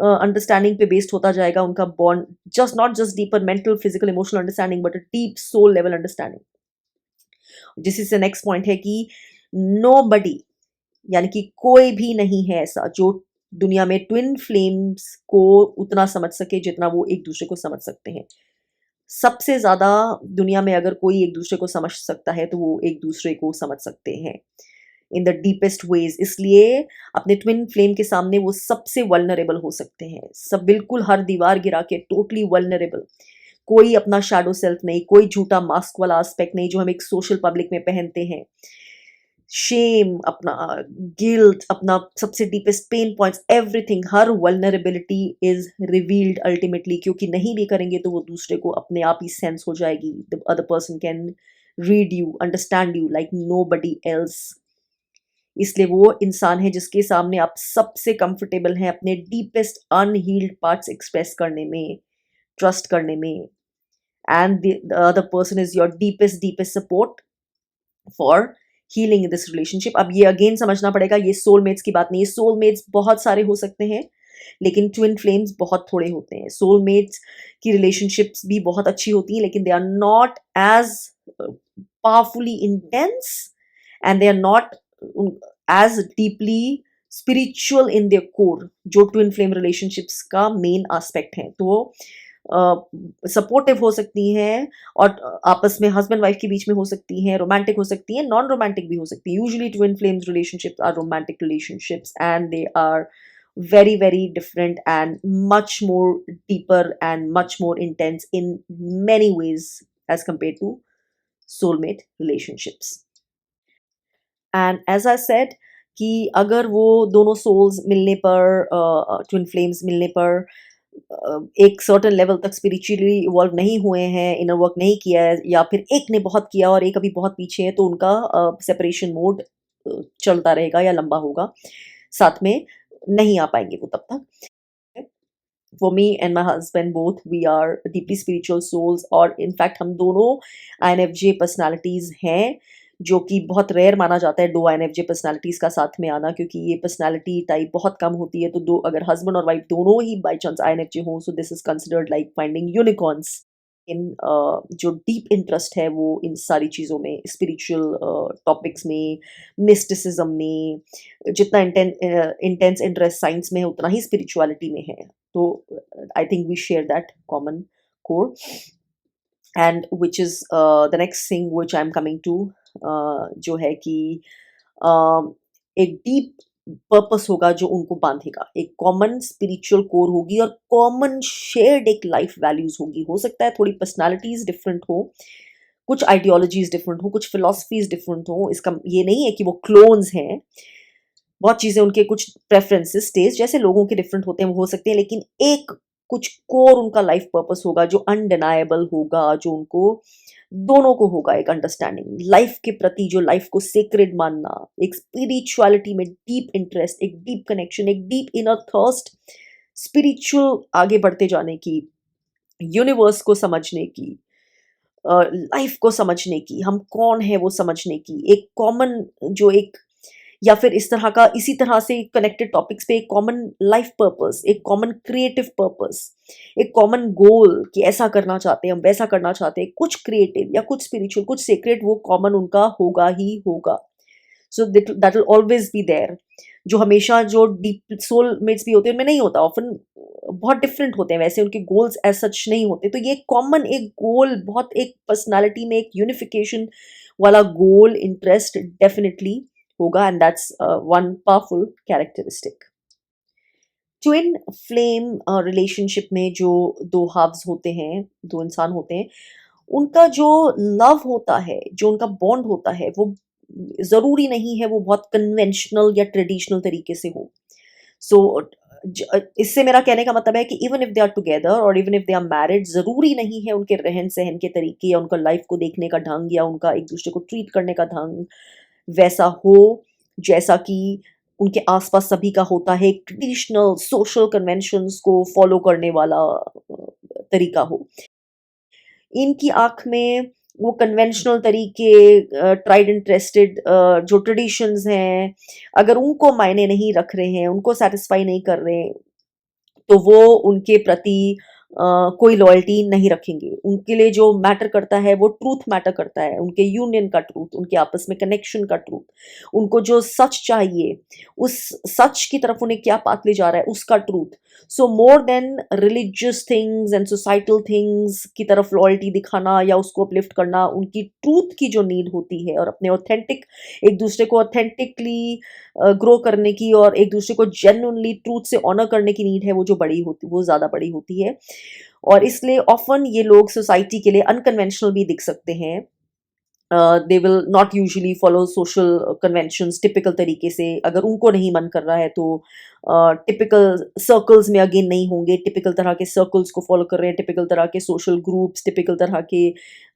अंडरस्टैंडिंग पे बेस्ड होता जाएगा उनका bond, just not just deeper mental physical emotional understanding but a deep soul level understanding. जिस से नेक्स्ट पॉइंट है कि नोबडी, यानी कि कोई भी नहीं है ऐसा जो दुनिया में ट्विन फ्लेम्स को उतना समझ सके जितना वो एक दूसरे को समझ सकते हैं। सबसे ज़्यादा दुनिया में अगर कोई एक दूसरे को समझ सकता है तो वो एक दूसरे को समझ सकते हैं इन द डीपेस्ट वेज। इसलिए अपने ट्विन फ्लेम के सामने वो सबसे वल्नरेबल हो सकते हैं, सब बिल्कुल हर दीवार गिरा के टोटली वल्नरेबल। कोई अपना शैडो सेल्फ नहीं, कोई झूठा मास्क वाला एस्पेक्ट नहीं जो हम एक सोशल पब्लिक में पहनते हैं। शेम, अपना गिल्ट, अपना सबसे deepest pen points, everything, her vulnerability is revealed ultimately, क्योंकि नहीं भी करेंगे तो वो दूसरे को अपने आप ही सेंस हो जाएगी। The other person can read you, understand you like nobody else. इसलिए वो इंसान है जिसके सामने आप सबसे कंफर्टेबल हैं अपने डीपेस्ट अनहील्ड पार्ट्स एक्सप्रेस करने में, ट्रस्ट करने में, and the other person is your deepest deepest support for healing in this relationship. अब ये अगेन समझना पड़ेगा, ये सोलमेट्स की बात नहीं है। सोलमेट्स बहुत सारे हो सकते हैं लेकिन ट्विन फ्लेम्स बहुत थोड़े होते हैं। सोलमेट्स की रिलेशनशिप्स भी बहुत अच्छी होती हैं लेकिन they are not as powerfully intense and they are not as deeply spiritual in their core, जो ट्विन फ्लेम रिलेशनशिप्स का मेन एस्पेक्ट है। तो सपोर्टिव हो सकती हैं और आपस में हस्बैंड वाइफ के बीच में हो सकती हैं, रोमांटिक हो सकती हैं, नॉन रोमांटिक भी हो सकती हैं। Usually twin flames relationships are romantic relationships and they are very different and much more deeper and much more intense in many ways as compared to soulmate relationships. And as I said कि अगर वो दोनों souls मिलने पर, twin flames मिलने पर एक certain level तक स्पिरिचुअली इवॉल्व नहीं हुए हैं, इनर वर्क नहीं किया है, या फिर एक ने बहुत किया और एक अभी बहुत पीछे है, तो उनका सेपरेशन मोड चलता रहेगा या लंबा होगा, साथ में नहीं आ पाएंगे वो तब तक। For me and my husband both we are deeply spiritual souls, और इनफैक्ट हम दोनों INFJ पर्सनालिटीज हैं, जो कि बहुत रेयर माना जाता है 2 INFJ पर्सनालिटीज का साथ में आना, क्योंकि ये पर्सनालिटी टाइप बहुत कम होती है। तो दो, अगर हस्बैंड और वाइफ दोनों ही बाई चांस INFJ हो, so this is considered like finding unicorns in जो डीप इंटरेस्ट है वो इन सारी चीज़ों में, स्पिरिचुअल टॉपिक्स में, मिस्टिसिज्म में। जितना इंटेंस इंटरेस्ट साइंस में है उतना ही स्पिरिचुअलिटी में है। तो I think we share that common core, and which is the next thing which I am coming to, जो है कि एक डीप पर्पस होगा जो उनको बांधेगा, एक कॉमन स्पिरिचुअल कोर होगी और कॉमन शेयर्ड एक लाइफ वैल्यूज होगी। हो सकता है थोड़ी पर्सनालिटीज डिफरेंट हो, कुछ आइडियोलॉजीज डिफरेंट हो, कुछ फिलोसफीज डिफरेंट हो, इसका ये नहीं है कि वो क्लोन्स हैं। बहुत चीज़ें उनके कुछ प्रेफरेंसेस टेस्ट जैसे लोगों के डिफरेंट होते हैं वो हो सकते हैं, लेकिन एक कुछ कोर उनका लाइफ पर्पस होगा जो अनडिनाएबल होगा, जो उनको दोनों को होगा एक अंडरस्टैंडिंग लाइफ के प्रति, जो लाइफ को सेक्रेड मानना, एक स्पिरिचुअलिटी में डीप इंटरेस्ट, एक डीप कनेक्शन, एक डीप इनर थर्स्ट, स्पिरिचुअल आगे बढ़ते जाने की, यूनिवर्स को समझने की, लाइफ को समझने की, हम कौन है वो समझने की, एक कॉमन जो एक, या फिर इस तरह का, इसी तरह से कनेक्टेड टॉपिक्स पे एक कॉमन लाइफ पर्पस, एक कॉमन क्रिएटिव पर्पस, एक कॉमन गोल कि ऐसा करना चाहते हैं हम, वैसा करना चाहते हैं, कुछ क्रिएटिव या कुछ स्पिरिचुअल, कुछ सीक्रेट, वो कॉमन उनका होगा ही होगा। So that will always be there, जो हमेशा जो डीप सोलमेट्स भी होते हैं उनमें नहीं होता, ऑफन बहुत डिफरेंट होते हैं, वैसे उनके गोल्स एज सच नहीं होते। तो ये कॉमन एक गोल, बहुत एक पर्सनालिटी में एक यूनिफिकेशन वाला गोल, इंटरेस्ट डेफिनेटली होगा, and that's one powerful characteristic. Twin flame relationship में जो दो हाफ्स होते हैं, दो इंसान होते हैं, उनका जो लव होता है, जो उनका बॉन्ड होता है, वो ज़रूरी नहीं है वो बहुत कन्वेंशनल या ट्रेडिशनल तरीके से हो। सो इससे मेरा कहने का मतलब है कि even if they are together और even if they are married, ज़रूरी नहीं है उनके रहन सहन के तरीके या उनका लाइफ को देखने का ढंग या उनका एक दूसरे को ट्रीट करने का ढंग वैसा हो जैसा कि उनके आसपास सभी का होता है, एक ट्रेडिशनल सोशल कन्वेंशंस को फॉलो करने वाला तरीका हो। इनकी आँख में वो कन्वेंशनल तरीके, ट्राइड एंड टेस्टेड जो ट्रेडिशंस हैं, अगर उनको मायने नहीं रख रहे हैं, उनको सैटिस्फाई नहीं कर रहे हैं, तो वो उनके प्रति कोई लॉयल्टी नहीं रखेंगे। उनके लिए जो मैटर करता है वो ट्रूथ मैटर करता है, उनके यूनियन का ट्रूथ, उनके आपस में कनेक्शन का ट्रूथ, उनको जो सच चाहिए, उस सच की तरफ उन्हें क्या पाथ ले जा रहा है उसका truth. So more than religious things and societal things की तरफ लॉयल्टी दिखाना या उसको अपलिफ्ट करना, उनकी ट्रूथ की जो नीड होती है और अपने ऑथेंटिक, एक दूसरे को ऑथेंटिकली ग्रो करने की और एक दूसरे को जेन्युइनली ट्रूथ से ऑनर करने की नीड है, वो जो बड़ी होती, वो ज़्यादा बड़ी होती है। और इसलिए ऑफन ये लोग सोसाइटी के लिए अनकन्वेंशनल भी दिख सकते हैं। They will not usually follow social conventions typical तरीके से, अगर उनको नहीं मन कर रहा है तो टिपिकल सर्कल्स में अगेन नहीं होंगे, टिपिकल तरह के सर्कल्स को फॉलो कर रहे हैं, टिपिकल तरह के सोशल ग्रुप्स, टिपिकल तरह के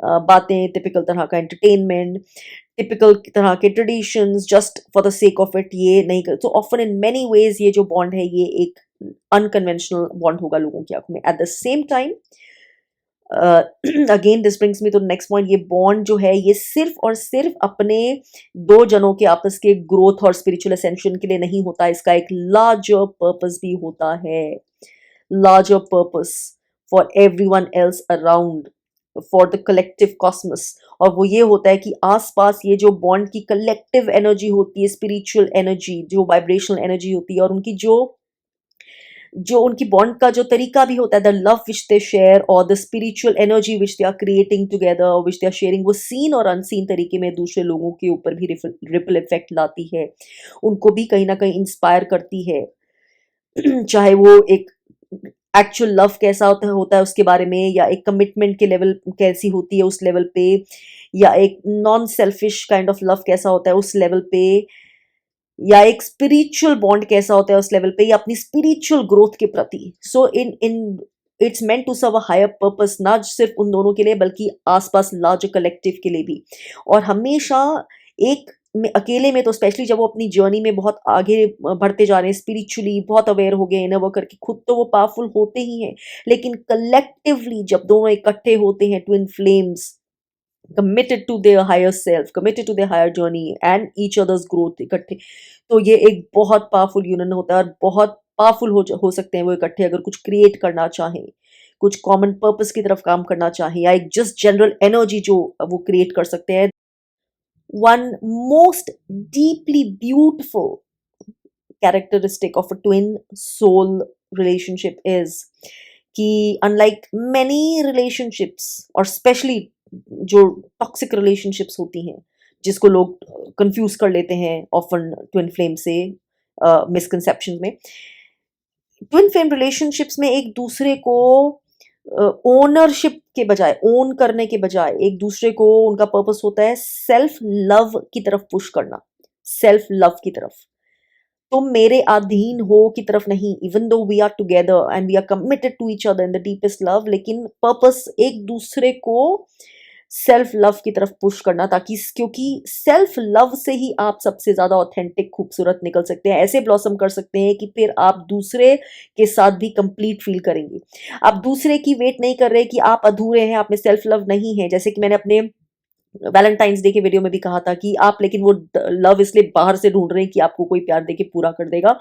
बातें, टिपिकल तरह का एंटरटेनमेंट, टिपिकल तरह के traditions just for the sake of it, ये नहीं कर। तो ऑफन इन मेनी वेज ये जो बॉन्ड है ये एक अनकन्वेंशनल बॉन्ड होगा लोगों की आंखों में। At the same time again this brings me to next point, ये बॉन्ड जो है ये सिर्फ और सिर्फ अपने दो जनों के आपस के ग्रोथ और स्पिरिचुअल असेंशन के लिए नहीं होता, इसका एक लार्जर पर्पस भी होता है, larger purpose for everyone else around, for the collective cosmos. और वो ये होता है कि आसपास ये जो बॉन्ड की कलेक्टिव एनर्जी होती है, स्पिरिचुअल एनर्जी, जो वाइब्रेशनल एनर्जी होती है, और उनकी जो जो उनकी बॉन्ड का जो तरीका भी होता है, the love which they share और the spiritual energy which they are creating together, which they are sharing, वो सीन और अनसीन तरीके में दूसरे लोगों के ऊपर भी रिपल इफेक्ट लाती है, उनको भी कहीं ना कहीं इंस्पायर करती है। चाहे वो एक एक्चुअल लव कैसा होता है उसके बारे में, या एक कमिटमेंट के लेवल कैसी होती है उस लेवल पे, या एक non selfish kind of love कैसा होता है उस लेवल पे, या एक स्पिरिचुअल बॉन्ड कैसा होता है उस लेवल पे, या अपनी स्पिरिचुअल ग्रोथ के प्रति। So in in it's meant to serve a higher purpose, ना सिर्फ उन दोनों के लिए बल्कि आसपास लार्ज कलेक्टिव के लिए भी। और हमेशा एक में, अकेले में तो स्पेशली जब वो अपनी जर्नी में बहुत आगे बढ़ते जा रहे हैं, स्पिरिचुअली बहुत अवेयर हो गए, इनर वर्क करके खुद तो वो पावरफुल होते ही हैं, लेकिन कलेक्टिवली जब दोनों इकट्ठे होते हैं, twin flames committed to their higher self, committed to their higher journey and each other's growth इकट्ठे, तो ये एक बहुत पावरफुल यूनियन होता है और बहुत पावरफुल हो सकते हैं वो इकट्ठे, अगर कुछ क्रिएट करना चाहें, कुछ कॉमन पर्पस की तरफ काम करना चाहें, या एक जस्ट जनरल एनर्जी जो वो क्रिएट कर सकते हैं। One most deeply beautiful characteristic of a twin soul relationship is कि unlike many relationships और स्पेशली जो टॉक्सिक रिलेशनशिप्स होती हैं जिसको लोग कंफ्यूज कर लेते हैं ऑफन ट्विन फ्लेम से, मिसकंसेप्शन में, ट्विन फ्लेम रिलेशनशिप्स में एक दूसरे को ओनरशिप के बजाय, ओन करने के बजाय, एक दूसरे को, उनका पर्पस होता है सेल्फ लव की तरफ पुश करना, सेल्फ लव की तरफ, तुम मेरे अधीन हो की तरफ नहीं, even though we are together and we are committed to each other in the deepest love, लेकिन पर्पस एक दूसरे को सेल्फ लव की तरफ पुश करना, ताकि, क्योंकि सेल्फ लव से ही आप सबसे ज्यादा ऑथेंटिक, खूबसूरत निकल सकते हैं, ऐसे ब्लॉसम कर सकते हैं कि फिर आप दूसरे के साथ भी कंप्लीट फील करेंगे। आप दूसरे की वेट नहीं कर रहे कि आप अधूरे हैं, आप में सेल्फ लव नहीं है, जैसे कि मैंने अपने वैलेंटाइंस डे के वीडियो में भी कहा था कि आप लेकिन वो लव इसलिए बाहर से ढूंढ रहे हैं कि आपको कोई प्यार देके पूरा कर देगा,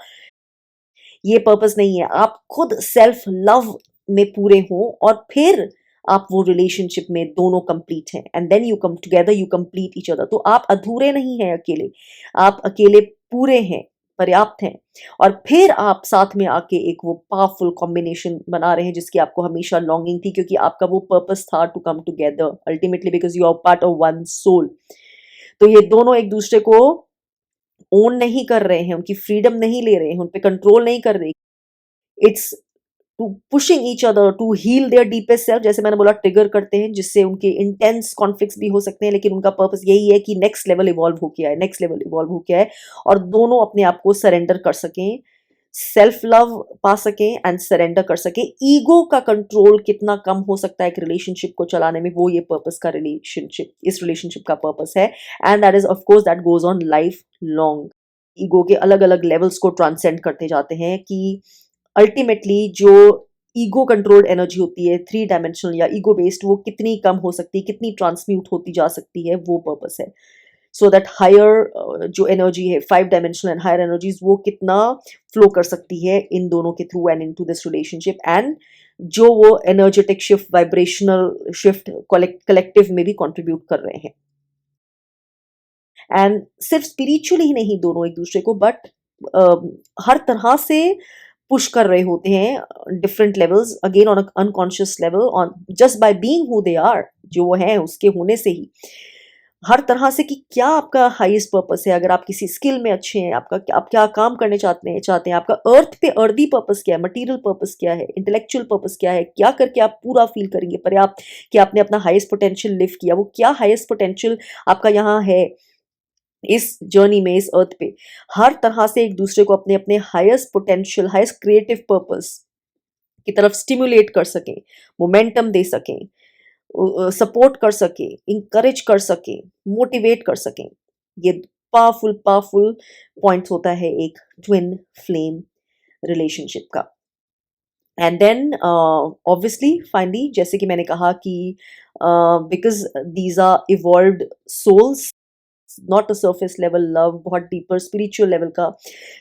ये पर्पस नहीं है। आप खुद सेल्फ लव में पूरे हो और फिर आप वो रिलेशनशिप में दोनों कंप्लीट हैं, and then you come together, you complete each other. तो आप अधूरे नहीं हैं अकेले, आप अकेले पूरे हैं, पर्याप्त हैं, और फिर आप साथ में आके एक वो पावरफुल कॉम्बिनेशन बना रहे हैं जिसकी आपको हमेशा लॉन्गिंग थी, क्योंकि आपका वो पर्पस था to come together ultimately, because you are part of one soul. तो ये दोनों एक दूसरे को ओन नहीं कर रहे हैं, उनकी फ्रीडम नहीं ले रहे हैं, उन पे कंट्रोल नहीं कर रहे, it's to pushing each other to heal their deepest self, जैसे मैंने बोला ट्रिगर करते हैं, जिससे उनके इंटेंस कॉन्फ्लिक्ट्स भी हो सकते हैं, लेकिन उनका पर्पस यही है कि नेक्स्ट लेवल इवॉल्व हो गया है, नेक्स्ट लेवल इवॉल्व हो गया है, और दोनों अपने आप को सरेंडर कर सकें, सेल्फ लव पा सकें एंड सरेंडर कर सकें। ईगो का कंट्रोल कितना कम हो सकता है एक रिलेशनशिप को चलाने में, वो ये पर्पस का रिलेशनशिप, इस रिलेशनशिप का पर्पस है, and that is of course that goes on life long. Ego के अलग अलग लेवल्स को ट्रांसेंड करते जाते हैं कि अल्टीमेटली जो ईगो कंट्रोल्ड एनर्जी होती है, 3 डायमेंशनल या ईगो बेस्ड, वो कितनी कम हो सकती है, कितनी ट्रांसम्यूट होती जा सकती है, वो पर्पस है। सो दैट हायर जो एनर्जी है, 5 डायमेंशनल एंड हायर एनर्जीज, वो कितना फ्लो कर सकती है इन दोनों के through and into this relationship, and जो वो energetic shift, vibrational shift collective में भी कंट्रीब्यूट कर रहे हैं। एंड सिर्फ स्पिरिचुअली ही नहीं दोनों एक दूसरे को, बट हर तरह से पुश कर रहे होते हैं different levels, again on unconscious level, on just by being who they are, जो वो हैं उसके होने से ही हर तरह से कि क्या आपका हाईएस्ट पर्पस है। अगर आप किसी स्किल में अच्छे हैं, आपका आप क्या काम करने चाहते हैं, आपका अर्थ पे अर्दी पर्पस क्या है, मटेरियल पर्पस क्या है, इंटेलेक्चुअल पर्पस क्या है, क्या करके आप पूरा फील करेंगे पर्याप्त कि आपने अपना हाईएस्ट पोटेंशियल लिव किया, वो क्या हाईएस्ट पोटेंशियल आपका यहाँ है इस जर्नी में, इस अर्थ पे। हर तरह से एक दूसरे को अपने अपने highest potential, highest creative purpose की तरफ स्टिमुलेट कर सकें, मोमेंटम दे सकें, सपोर्ट कर सके, इंकरेज कर सके, मोटिवेट कर सकें। ये पावरफुल पावरफुल पॉइंट्स होता है एक ट्विन फ्लेम रिलेशनशिप का। एंड देन ऑब्वियसली फाइनली, जैसे कि मैंने कहा कि because these are evolved souls, not a surface level love, बहुत डीपर स्पिरिचुअल लेवल का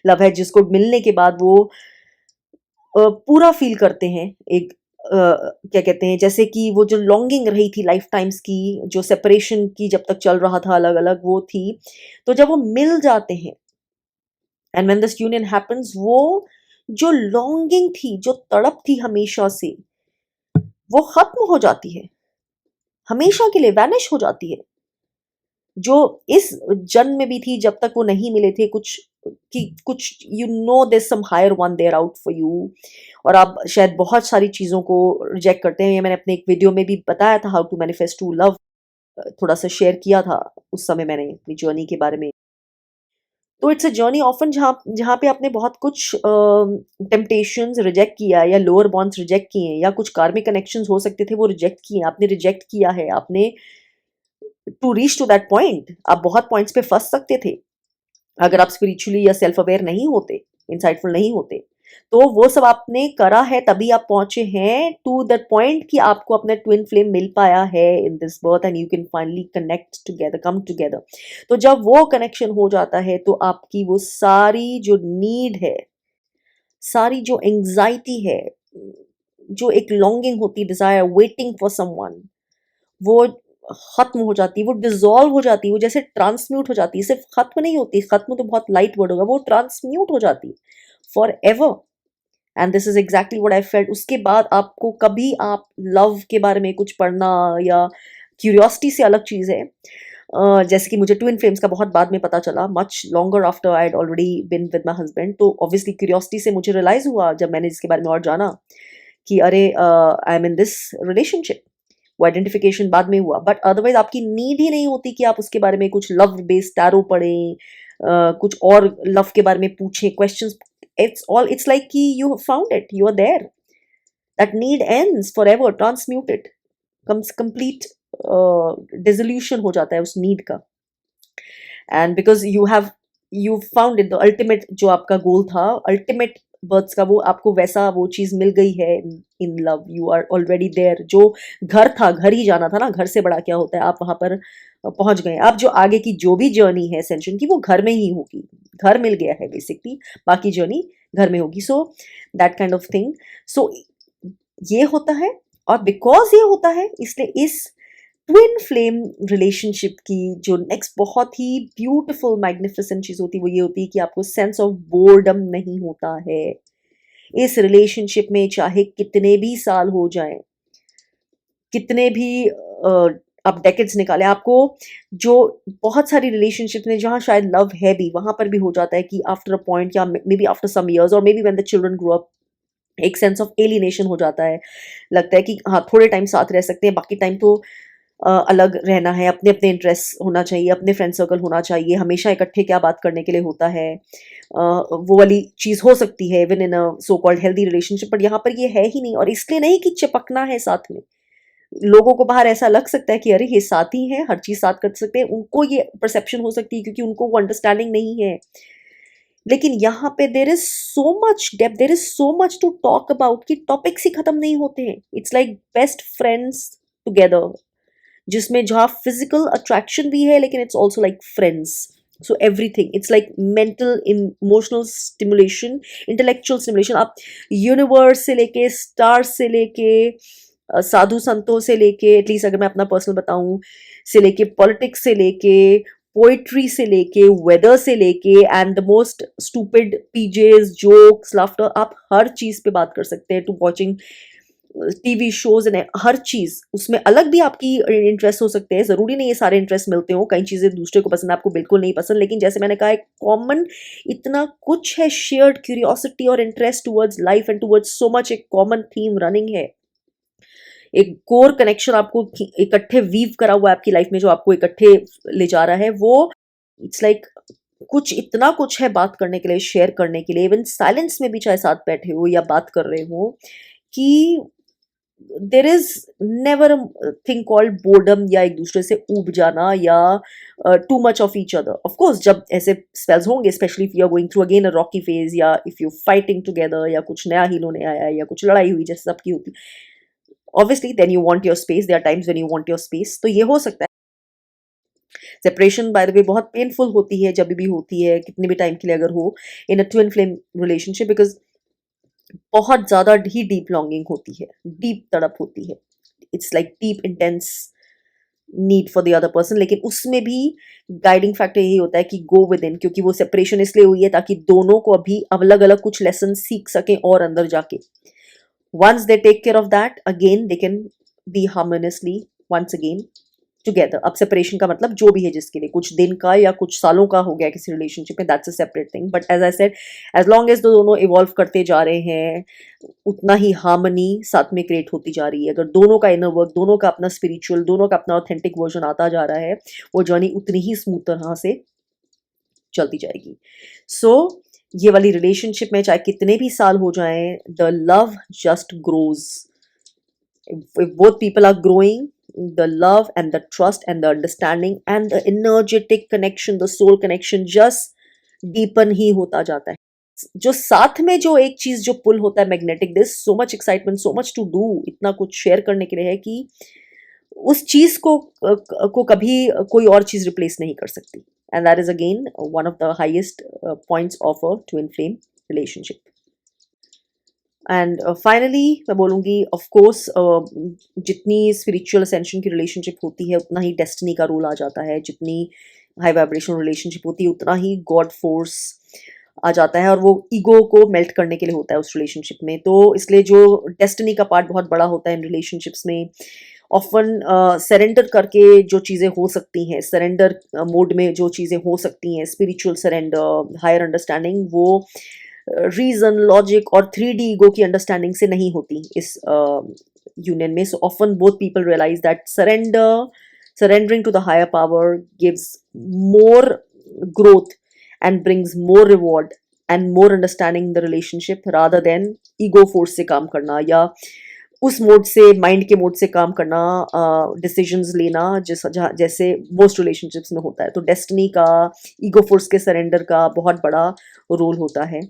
लव है, जिसको मिलने के बाद वो पूरा फील करते हैं। एक क्या कहते हैं, जैसे कि वो जो लॉन्गिंग रही थी लाइफ टाइम्स की, जो सेपरेशन की जब तक चल रहा था अलग अलग, वो थी। तो जब वो मिल जाते हैं and when this union happens, वो जो लॉन्गिंग थी, जो तड़प थी हमेशा से, वो खत्म हो जाती है, हमेशा के लिए वैनिश हो जाती है। जो इस जन्म में भी थी, जब तक वो नहीं मिले थे, कुछ कि कुछ you know there some higher one there out for you, और आप शायद बहुत सारी चीज़ों को रिजेक्ट करते हैं। ये मैंने अपने एक वीडियो में भी बताया था, how to manifest true love, थोड़ा सा शेयर किया था उस समय मैंने अपनी जर्नी के बारे में। तो इट्स अ जर्नी ऑफन जहाँ जहाँ पे आपने बहुत कुछ टेम्पटेशंस रिजेक्ट किया है, या लोअर बॉन्ड्स रिजेक्ट किए हैं, या कुछ कार्मिक कनेक्शंस हो सकते थे वो रिजेक्ट किए हैं, आपने रिजेक्ट किया है, आपने to reach to that point आप बहुत पॉइंट्स पे फंस सकते थे अगर आप स्पिरिचुअली या सेल्फ अवेयर नहीं होते, इंसाइटफुल नहीं होते। तो वो सब आपने करा है, तभी आप पहुंचे हैं टू दैट पॉइंट कि आपको अपना ट्विन फ्लेम मिल पाया है in this birth, and you can finally connect together, come together. तो जब वो कनेक्शन हो जाता है, तो आपकी वो सारी जो नीड है, सारी जो एंग्जाइटी है, जो एक लॉन्गिंग होती, डिजायर, वेटिंग फॉर समवन, वो खत्म हो जाती है, वो डिसॉल्व हो जाती है, वो जैसे ट्रांसम्यूट हो जाती है। सिर्फ खत्म नहीं होती, खत्म तो बहुत लाइट वर्ड होगा, वो ट्रांसम्यूट हो जाती है for ever. And this is exactly what I felt. उसके बाद आपको कभी आप लव के बारे में कुछ पढ़ना, या क्यूरियोसिटी से अलग चीज़ है। जैसे कि मुझे ट्विन फ्लेम्स का बहुत बाद में पता चला, much longer after I had already been with my husband. तो ऑब्वियसली क्यूरियोसिटी से मुझे रियलाइज हुआ जब मैंने इसके बारे में और जाना कि अरे I am in this relationship. वो आइडेंटिफिकेशन बाद में हुआ, बट अदरवाइज आपकी नीड ही नहीं होती कि आप उसके बारे में कुछ लव बेस्ड टैरो पढ़ें, कुछ और लव के बारे में पूछें क्वेश्चंस। इट्स लाइक कि you found it, you are there, that need ends forever, transmuted, comes complete dissolution हो जाता है उस नीड का। And because you found it, the ultimate जो आपका गोल था, अल्टीमेट बर्ड्स का, वो आपको वैसा वो चीज मिल गई है in love, you are already there. जो घर था, घर ही जाना था ना, घर से बड़ा क्या होता है, आप वहां पर पहुंच गए। अब जो आगे की जो भी जर्नी है एसेंशन की, वो घर में ही होगी, घर मिल गया है बेसिकली, बाकी जर्नी घर में होगी। So that kind of thing. So ये होता है, और बिकॉज ये होता है, इसलिए इस ट्विन फ्लेम रिलेशनशिप की जो नेक्स्ट बहुत ही ब्यूटीफुल मैग्निफिसेंट चीज होती है, वो ये होती है कि आपको सेंस ऑफ बोर्डम नहीं होता है इस रिलेशनशिप में। चाहे कितने भी साल हो जाएं, कितने भी आप डेकेड्स निकाले, आपको जो बहुत सारी रिलेशनशिप में जहाँ शायद लव है भी, वहां पर भी हो जाता है कि आफ्टर अ पॉइंट, या maybe after some years, और maybe when the children grow up, एक सेंस ऑफ एलिनेशन हो जाता है। लगता है कि हाँ थोड़े टाइम साथ रह सकते हैं, बाकी टाइम तो अलग रहना है, अपने अपने इंटरेस्ट होना चाहिए, अपने फ्रेंड सर्कल होना चाहिए, हमेशा इकट्ठे क्या बात करने के लिए होता है। वो वाली चीज़ हो सकती है even in a so called healthy relationship, but यहाँ पर ये है ही नहीं। और इसलिए नहीं कि चिपकना है साथ में, लोगों को बाहर ऐसा लग सकता है कि अरे ये साथी हैं, हर चीज़ साथ कर सकते हैं, उनको ये परसेप्शन हो सकती है क्योंकि उनको वो अंडरस्टैंडिंग नहीं है लेकिन यहाँ पे there is so much depth, there is so much to talk about कि टॉपिक्स ही खत्म नहीं होते हैं. It's like best friends together, जिसमें जहाँ फिजिकल अट्रैक्शन भी है लेकिन it's also like friends. So everything it's like mental emotional stimulation, intellectual stimulation. आप यूनिवर्स से लेके, स्टार्स से लेके, साधु संतों से लेके, एटलीस्ट अगर मैं अपना पर्सनल बताऊं, से लेके पॉलिटिक्स से लेके, पोइट्री से लेके, वेदर से लेके, and the most stupid PJs, jokes, laughter, आप हर चीज पे बात कर सकते हैं. To watching TV shows and हर चीज, उसमें अलग भी आपकी इंटरेस्ट हो सकते हैं. जरूरी नहीं ये सारे इंटरेस्ट मिलते हो, कई चीजें दूसरे को पसंद, आपको बिल्कुल नहीं पसंद, लेकिन जैसे मैंने कहा एक कॉमन इतना कुछ है, शेयर्ड क्यूरियोसिटी और interest towards life and towards so much, एक कॉमन थीम रनिंग है, एक कोर कनेक्शन आपको इकट्ठे वीव करा हुआ है आपकी लाइफ में, जो आपको इकट्ठे ले जा रहा है. वो इट्स लाइक कुछ इतना कुछ है बात करने के लिए, शेयर करने के लिए, इवन साइलेंस में भी चाहे साथ बैठे हो या बात कर रहे हो, कि there is never thing called boredom या एक दूसरे से ऊब जाना या too much of each other. Of course जब ऐसे स्पेल्स होंगे, specially if you are going through again a rocky phase, या इफ यू फाइटिंग टुगेदर, या कुछ नया हील होने आया है, या कुछ लड़ाई हुई जैसे सबकी होती, obviously then you want your space. There are times when you want your space, तो ये हो सकता है. सेपरेशन बाय द वे बहुत पेनफुल होती है जब भी होती है, कितने भी टाइम के लिए अगर हो, in a twin flame relationship, because बहुत ज्यादा ही डीप लॉन्गिंग होती है, डीप तड़प होती है. It's like deep intense need for the other person. लेकिन उसमें भी गाइडिंग फैक्टर यही होता है कि गो विद इन, क्योंकि वो सेपरेशन इसलिए हुई है ताकि दोनों को अभी अलग अलग कुछ लेसन सीख सकें और अंदर जाके. Once they take care of that, again they can be harmoniously once again together. अब separation का मतलब जो भी है, जिसके लिए कुछ दिन का या कुछ सालों का हो गया किसी रिलेशनशिप में, that's a separate thing. But as I said, as long as दोनों evolve करते जा रहे हैं, उतना ही harmony साथ में create होती जा रही है. अगर दोनों का inner work, दोनों का अपना spiritual, दोनों का अपना authentic version आता जा रहा है, वो journey उतनी ही smooth तरह से चलती जाएगी. So ये वाली रिलेशनशिप में चाहे कितने भी साल हो जाएं, the love just grows. if both people are growing, the love and the trust and the understanding and the energetic connection, the soul connection just deepen ही होता जाता है. जो साथ में जो एक चीज जो पुल होता है magnetic, this so much excitement, so much to do, इतना कुछ शेयर करने के लिए है कि उस चीज को कभी कोई और चीज रिप्लेस नहीं कर सकती. And that is again one of the highest points of a twin flame relationship. And finally मैं बोलूँगी, ऑफ कोर्स जितनी स्पिरिचुअल असेंशन की रिलेशनशिप होती है उतना ही डेस्टिनी का रोल आ जाता है. जितनी हाई वाइब्रेशनल रिलेशनशिप होती है उतना ही गॉड फोर्स आ जाता है, और वो ईगो को मेल्ट करने के लिए होता है उस रिलेशनशिप में. तो इसलिए जो डेस्टिनी का पार्ट बहुत बड़ा होता है इन रिलेशनशिप्स में. ऑफन सरेंडर करके जो चीज़ें हो सकती हैं, सरेंडर मोड में जो चीज़ें हो सकती हैं, स्पिरिचुअल सरेंडर, हायर अंडरस्टैंडिंग, वो रीजन, लॉजिक और 3D ईगो की अंडरस्टैंडिंग से नहीं होती इस यूनियन में. So often both people realize that surrendering to the higher power gives more growth and brings more reward and more understanding in the relationship rather than ego force से काम करना, या उस मोड से, माइंड के mode से काम करना, डिसीजंस लेना, जैसे मोस्ट रिलेशनशिप्स में होता है. तो डेस्टिनी का, ईगो फोर्स के सरेंडर का बहुत बड़ा रोल होता है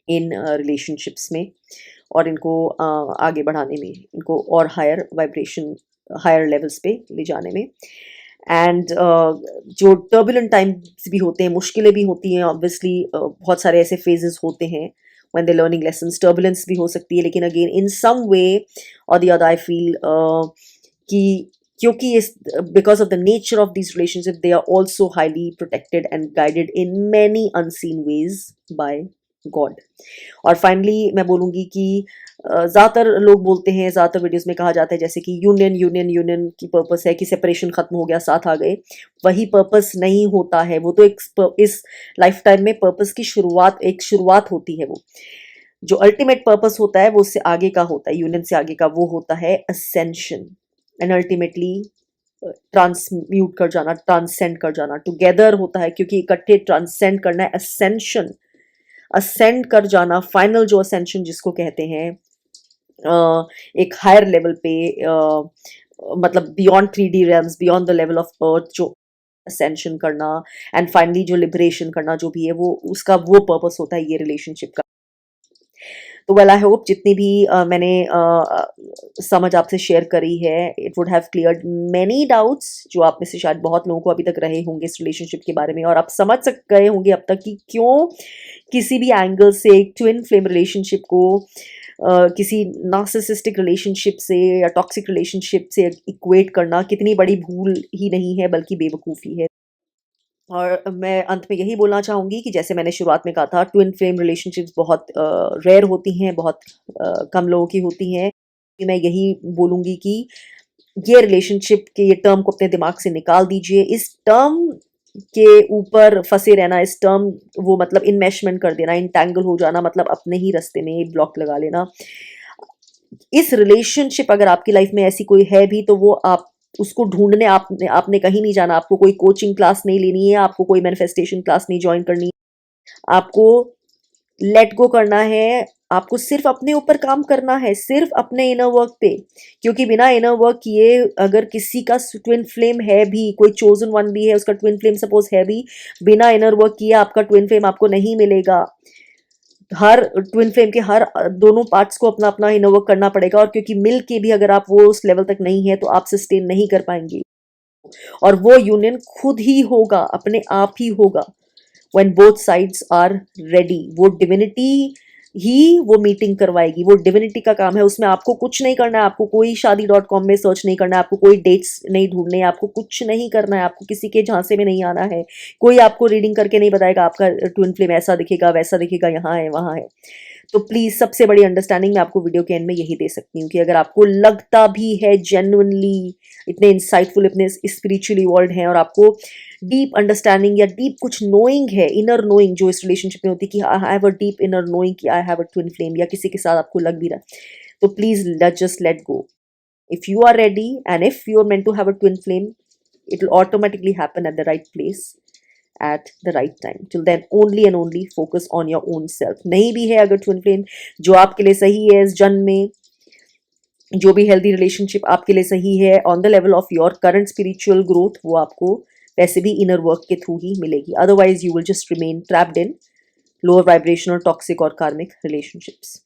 इन रिलेशनशिप्स में, और इनको आगे बढ़ाने में, इनको और हायर वाइब्रेशन, हायर लेवल्स पे ले जाने में. एंड जो टर्बुलेंट टाइम्स भी होते हैं, मुश्किलें भी होती हैं, ऑब्वियसली बहुत सारे ऐसे फेजेस होते हैं when they're learning lessons. Turbulence भी हो सकती है, लेकिन again in some way or the other I feel कि क्योंकि इस because of the nature of these relationships, they are also highly protected and guided in many unseen ways by God. और finally मैं बोलूँगी कि ज़्यादातर लोग बोलते हैं, ज़्यादातर वीडियोस में कहा जाता है जैसे कि यूनियन की पर्पस है कि सेपरेशन खत्म हो गया, साथ आ गए. वही पर्पस नहीं होता है. वो तो इस लाइफ टाइम में पर्पस की एक शुरुआत होती है. वो जो अल्टीमेट पर्पस होता है वो उससे आगे का होता है, यूनियन से आगे का, वो होता है असेंशन एंड अल्टीमेटली ट्रांसम्यूट कर जाना, ट्रांसेंड कर जाना. टुगेदर होता है क्योंकि इकट्ठे ट्रांसेंड करना है. असेंड कर जाना, फाइनल जो असेंशन जिसको कहते हैं, एक हायर लेवल पे, मतलब beyond 3D realms, beyond the level of earth, जो असेंशन करना एंड फाइनली जो लिबरेशन करना जो भी है वो उसका वो पर्पस होता है ये रिलेशनशिप का। तो वेल आई होप जितनी भी मैंने समझ आपसे शेयर करी है it would have cleared many doubts जो आप में से शायद बहुत लोगों को अभी तक रहे होंगे इस रिलेशनशिप के बारे में, और आप समझ सक गए होंगे अब तक कि क्यों किसी भी एंगल से एक ट्विन फ्लेम रिलेशनशिप को किसी नार्सिसिस्टिक रिलेशनशिप से या टॉक्सिक रिलेशनशिप से इक्वेट करना कितनी बड़ी भूल ही नहीं है बल्कि बेवकूफ़ी है। और मैं अंत में यही बोलना चाहूँगी कि जैसे मैंने शुरुआत में कहा था ट्विन फ्लेम रिलेशनशिप्स बहुत रेयर होती हैं, बहुत कम लोगों की होती हैं। कि मैं यही बोलूँगी कि ये रिलेशनशिप के ये टर्म को अपने दिमाग से निकाल दीजिए। इस टर्म के ऊपर फँसे रहना, इस टर्म वो मतलब इन्मेशमेंट कर देना, एंटेंगल हो जाना मतलब अपने ही रास्ते में ब्लॉक लगा लेना। इस रिलेशनशिप अगर आपकी लाइफ में ऐसी कोई है भी तो वो आप उसको ढूँढने आपने आपने कहीं नहीं जाना, आपको कोई कोचिंग क्लास नहीं लेनी है, आपको कोई मैनिफेस्टेशन क्लास नहीं जॉइन करनी है। आपको लेट गो करना है, आपको सिर्फ़ अपने ऊपर काम करना है, सिर्फ़ अपने इनर वर्क पे। क्योंकि बिना इनर वर्क किए अगर किसी का ट्विन फ्लेम है भी, कोई चोज़न वन भी है, उसका ट्विन फ्लेम सपोज़ है भी, बिना इनर वर्क किए आपका ट्विन फ्लेम आपको नहीं मिलेगा। हर ट्विन फ्लेम के हर दोनों पार्ट्स को अपना-अपना इनर वर्क करना पड़ेगा, और क्योंकि मिल के भी अगर आप वो उस लेवल तक नहीं है, तो आप सस्टेन नहीं कर पाएँगे। और वो यूनियन खुद ही होगा, अपने आप ही होगा, when both sides are ready. वो डिविनिटी ही वो मीटिंग करवाएगी, वो डिविनिटी का काम है, उसमें आपको कुछ नहीं करना है, आपको कोई शादी.com में सर्च नहीं करना है, आपको कोई डेट्स नहीं ढूँढने हैं, आपको कुछ नहीं करना है, आपको किसी के झांसे में नहीं आना है। कोई आपको रीडिंग करके नहीं बताएगा आपका ट्विन फ्लेम ऐसा दिखेगा, वैसा दिखेगा, यहाँ है, वहाँ है। तो प्लीज़ सबसे बड़ी अंडरस्टैंडिंग मैं आपको वीडियो के एंड में यही दे सकती हूँ कि अगर आपको लगता भी है जेन्युइनली इतने इंसाइटफुल, इतने स्पिरिचुअली इवॉल्व्ड हैं और आपको डीप अंडरस्टैंडिंग या डीप कुछ नोइंग है, इनर नोइंग जो इस रिलेशनशिप में होती है कि I have a deep inner knowing कि I have a twin flame, या किसी के साथ आपको लग भी रहा है, तो please just let go. If you are ready and if you're meant to have a twin flame, it will automatically happen at the right place at the right time. Till then, only and only focus on your own self. नहीं भी है अगर twin flame जो आपके लिए सही है इस जन्म में, जो भी हेल्दी रिलेशनशिप आपके लिए सही है on the level of your current spiritual growth, वो आपको वैसे भी इनर वर्क के थ्रू ही मिलेगी। Otherwise you will just remain trapped in lower vibrational toxic और कार्मिक रिलेशनशिप्स।